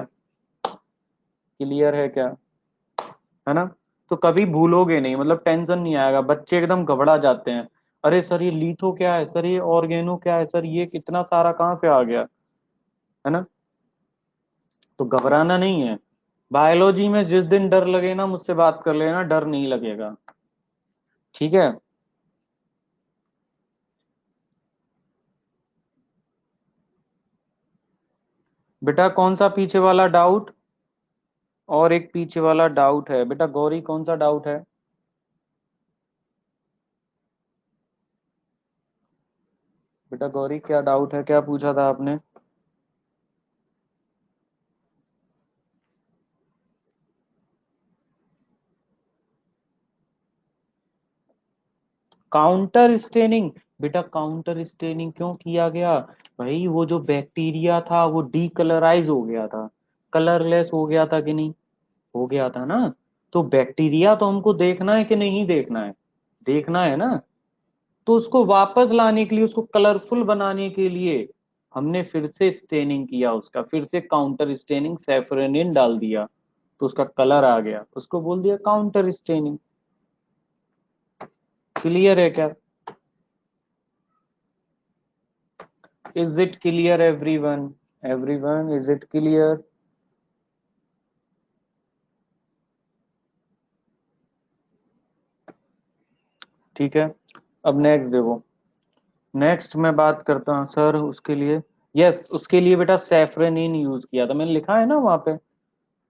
Speaker 1: क्लियर है क्या, है ना। तो कभी भूलोगे नहीं, मतलब टेंशन नहीं आएगा, बच्चे एकदम घबरा जाते हैं। अरे सर ये लीथो क्या है, सर ये ऑर्गेनो क्या है, सर ये कितना सारा कहाँ से आ गया, है ना। तो घबराना नहीं है। बायोलॉजी में जिस दिन डर लगे ना मुझसे बात कर लेना, डर नहीं लगेगा। ठीक है। बेटा कौन सा पीछे वाला डाउट। और एक पीछे वाला डाउट है बेटा, गौरी कौन सा डाउट है? बेटा गौरी क्या डाउट है, क्या पूछा था आपने? Counter staining. बेटा काउंटर स्टेनिंग क्यों किया गया? भाई वो जो बैक्टीरिया था वो डीकलराइज हो गया था, कलरलेस हो गया था कि नहीं? हो गया था ना। तो बैक्टीरिया तो हमको देखना है कि नहीं देखना है? देखना है ना। तो उसको वापस लाने के लिए, उसको कलरफुल बनाने के लिए हमने फिर से स्टेनिंग किया, उसका फिर से काउंटर स्टेनिंग, सैफरनिन डाल दिया, तो उसका कलर आ गया, उसको बोल दिया काउंटर स्टेनिंग। क्लियर है क्या? Is it clear everyone? Everyone is it clear? ठीक है। अब नेक्स्ट देखो। नेक्स्ट मैं बात करता हूँ सर उसके लिए। यस, उसके लिए बेटा सैफरनिन यूज किया था, मैंने लिखा है ना वहां पे।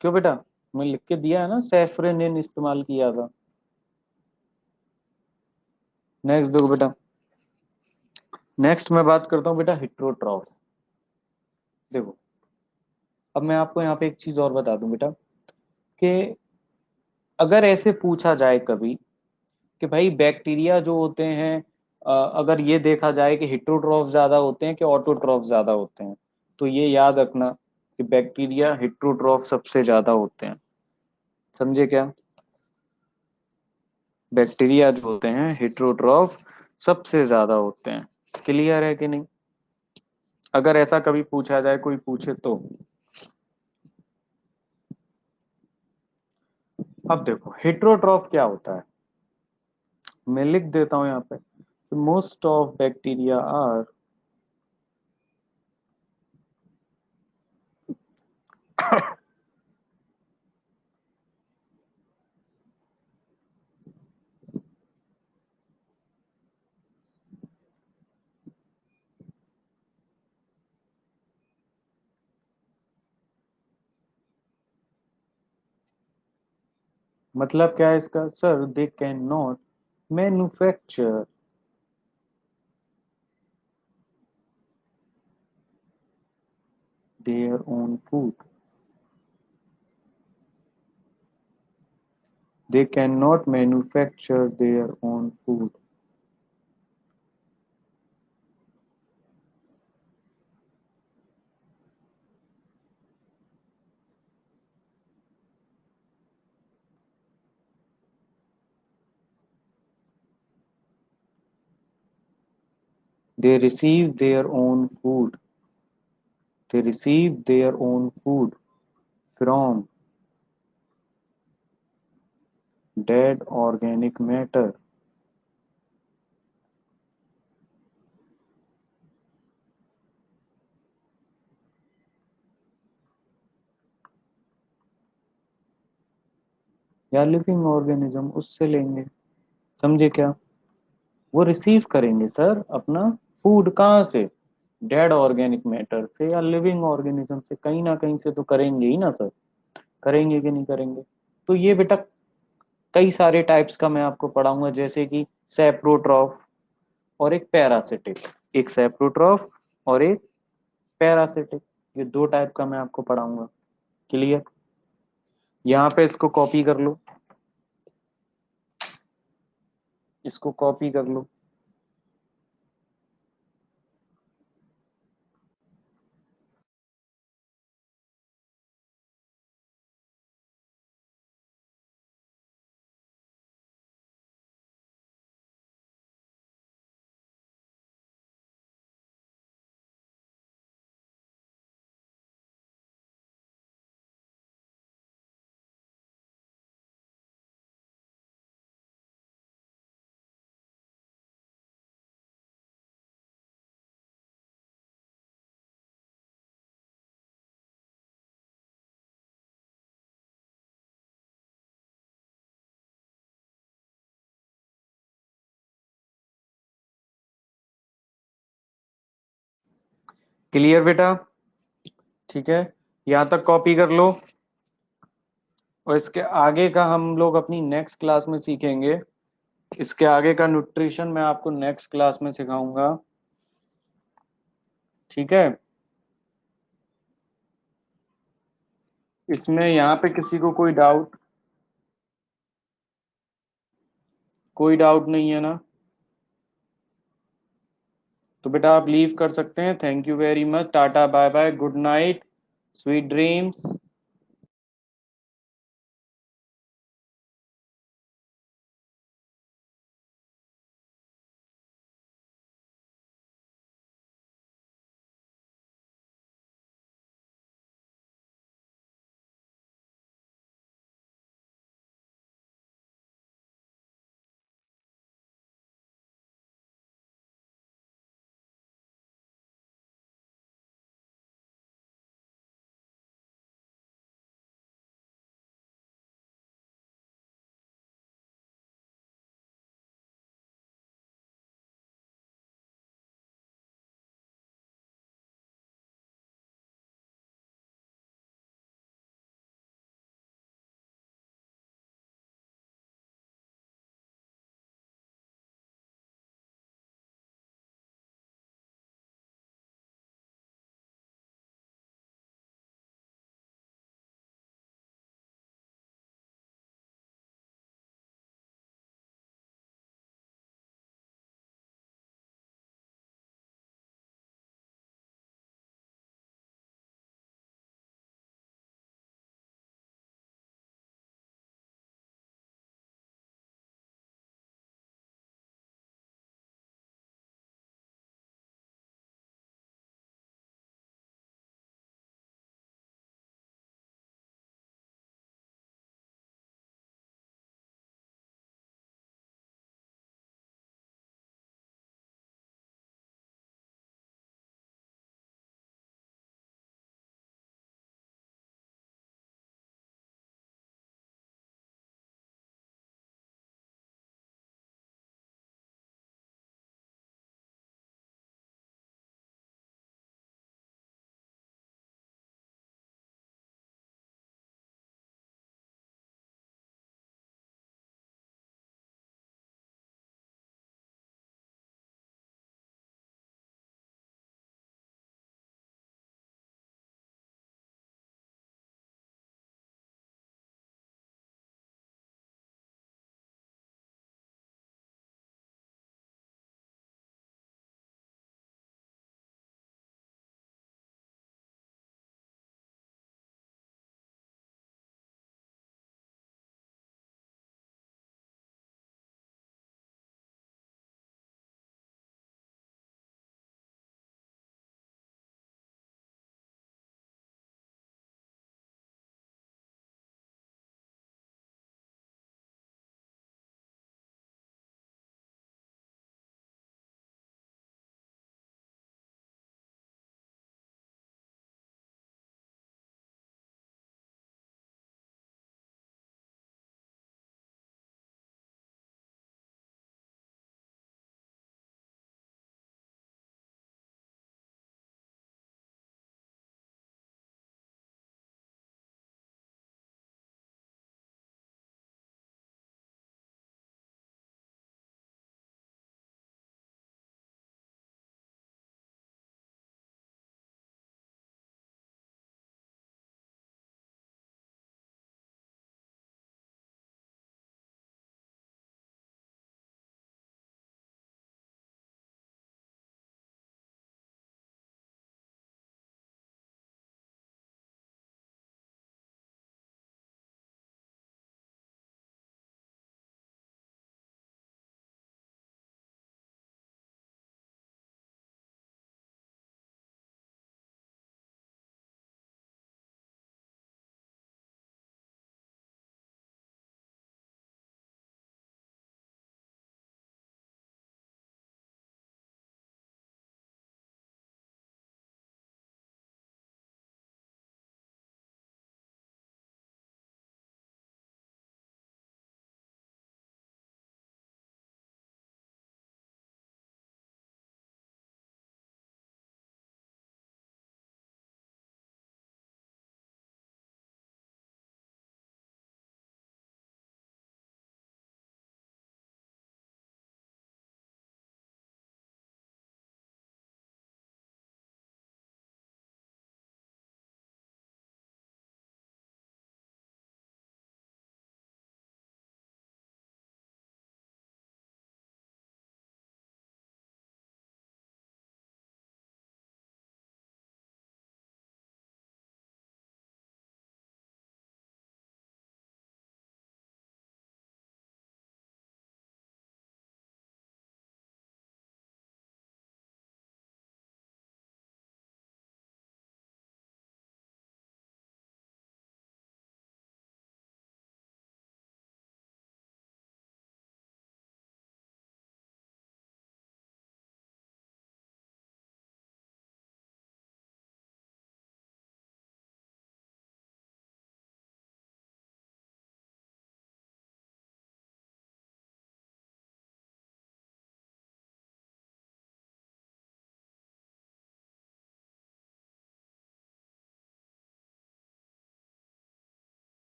Speaker 1: क्यों बेटा? मैं लिख के दिया है ना, सैफरनिन इस्तेमाल किया था। नेक्स्ट देखो बेटा। नेक्स्ट मैं बात करता हूँ बेटा हिट्रोट्रॉफ। देखो, अब मैं आपको यहाँ पे एक चीज और बता दूं बेटा, कि अगर ऐसे पूछा जाए कभी कि भाई बैक्टीरिया जो होते हैं, अगर ये देखा जाए कि हिट्रोट्रॉफ ज्यादा होते हैं कि ऑटोट्रॉफ ज्यादा होते हैं, तो ये याद रखना कि बैक्टीरिया हिट्रोट्रॉफ सबसे ज्यादा होते हैं। समझे क्या? बैक्टीरिया जो होते हैं हिट्रोट्रॉफ सबसे ज्यादा होते हैं। क्लियर है कि नहीं? अगर ऐसा कभी पूछा जाए, कोई पूछे तो। अब देखो हेट्रोट्रॉफ क्या होता है, मैं लिख देता हूं यहाँ पे। मोस्ट ऑफ बैक्टीरिया आर, मतलब क्या है इसका sir? They can not manufacture there own food. They can not manufacture there own food. They receive there own food. They receive there own food from dead organic matter. या living organism उससे लेंगे। समझे क्या? वो receive करेंगे sir अपना food कहाँ से? डेड ऑर्गेनिक मैटर से या लिविंग ऑर्गेनिज्म से, कहीं ना कहीं से तो करेंगे ही ना सर। करेंगे कि नहीं करेंगे? तो ये बेटा कई सारे टाइप्स का मैं आपको पढ़ाऊंगा, जैसे कि सेप्रोट्रॉफ और एक पैरासिटिक। एक सेप्रोट्रॉफ और एक पैरासिटिक, ये दो टाइप का मैं आपको पढ़ाऊंगा। क्लियर? यहाँ पे इसको कॉपी कर लो, इसको कॉपी कर लो। क्लियर बेटा? ठीक है, यहाँ तक कॉपी कर लो। और इसके आगे का हम लोग अपनी नेक्स्ट क्लास में सीखेंगे। इसके आगे का न्यूट्रिशन मैं आपको नेक्स्ट क्लास में सिखाऊंगा। ठीक है। इसमें यहाँ पे किसी को कोई डाउट नहीं है ना? तो बेटा आप लीव कर सकते हैं। Thank you very much. Tata bye bye, good night, sweet dreams.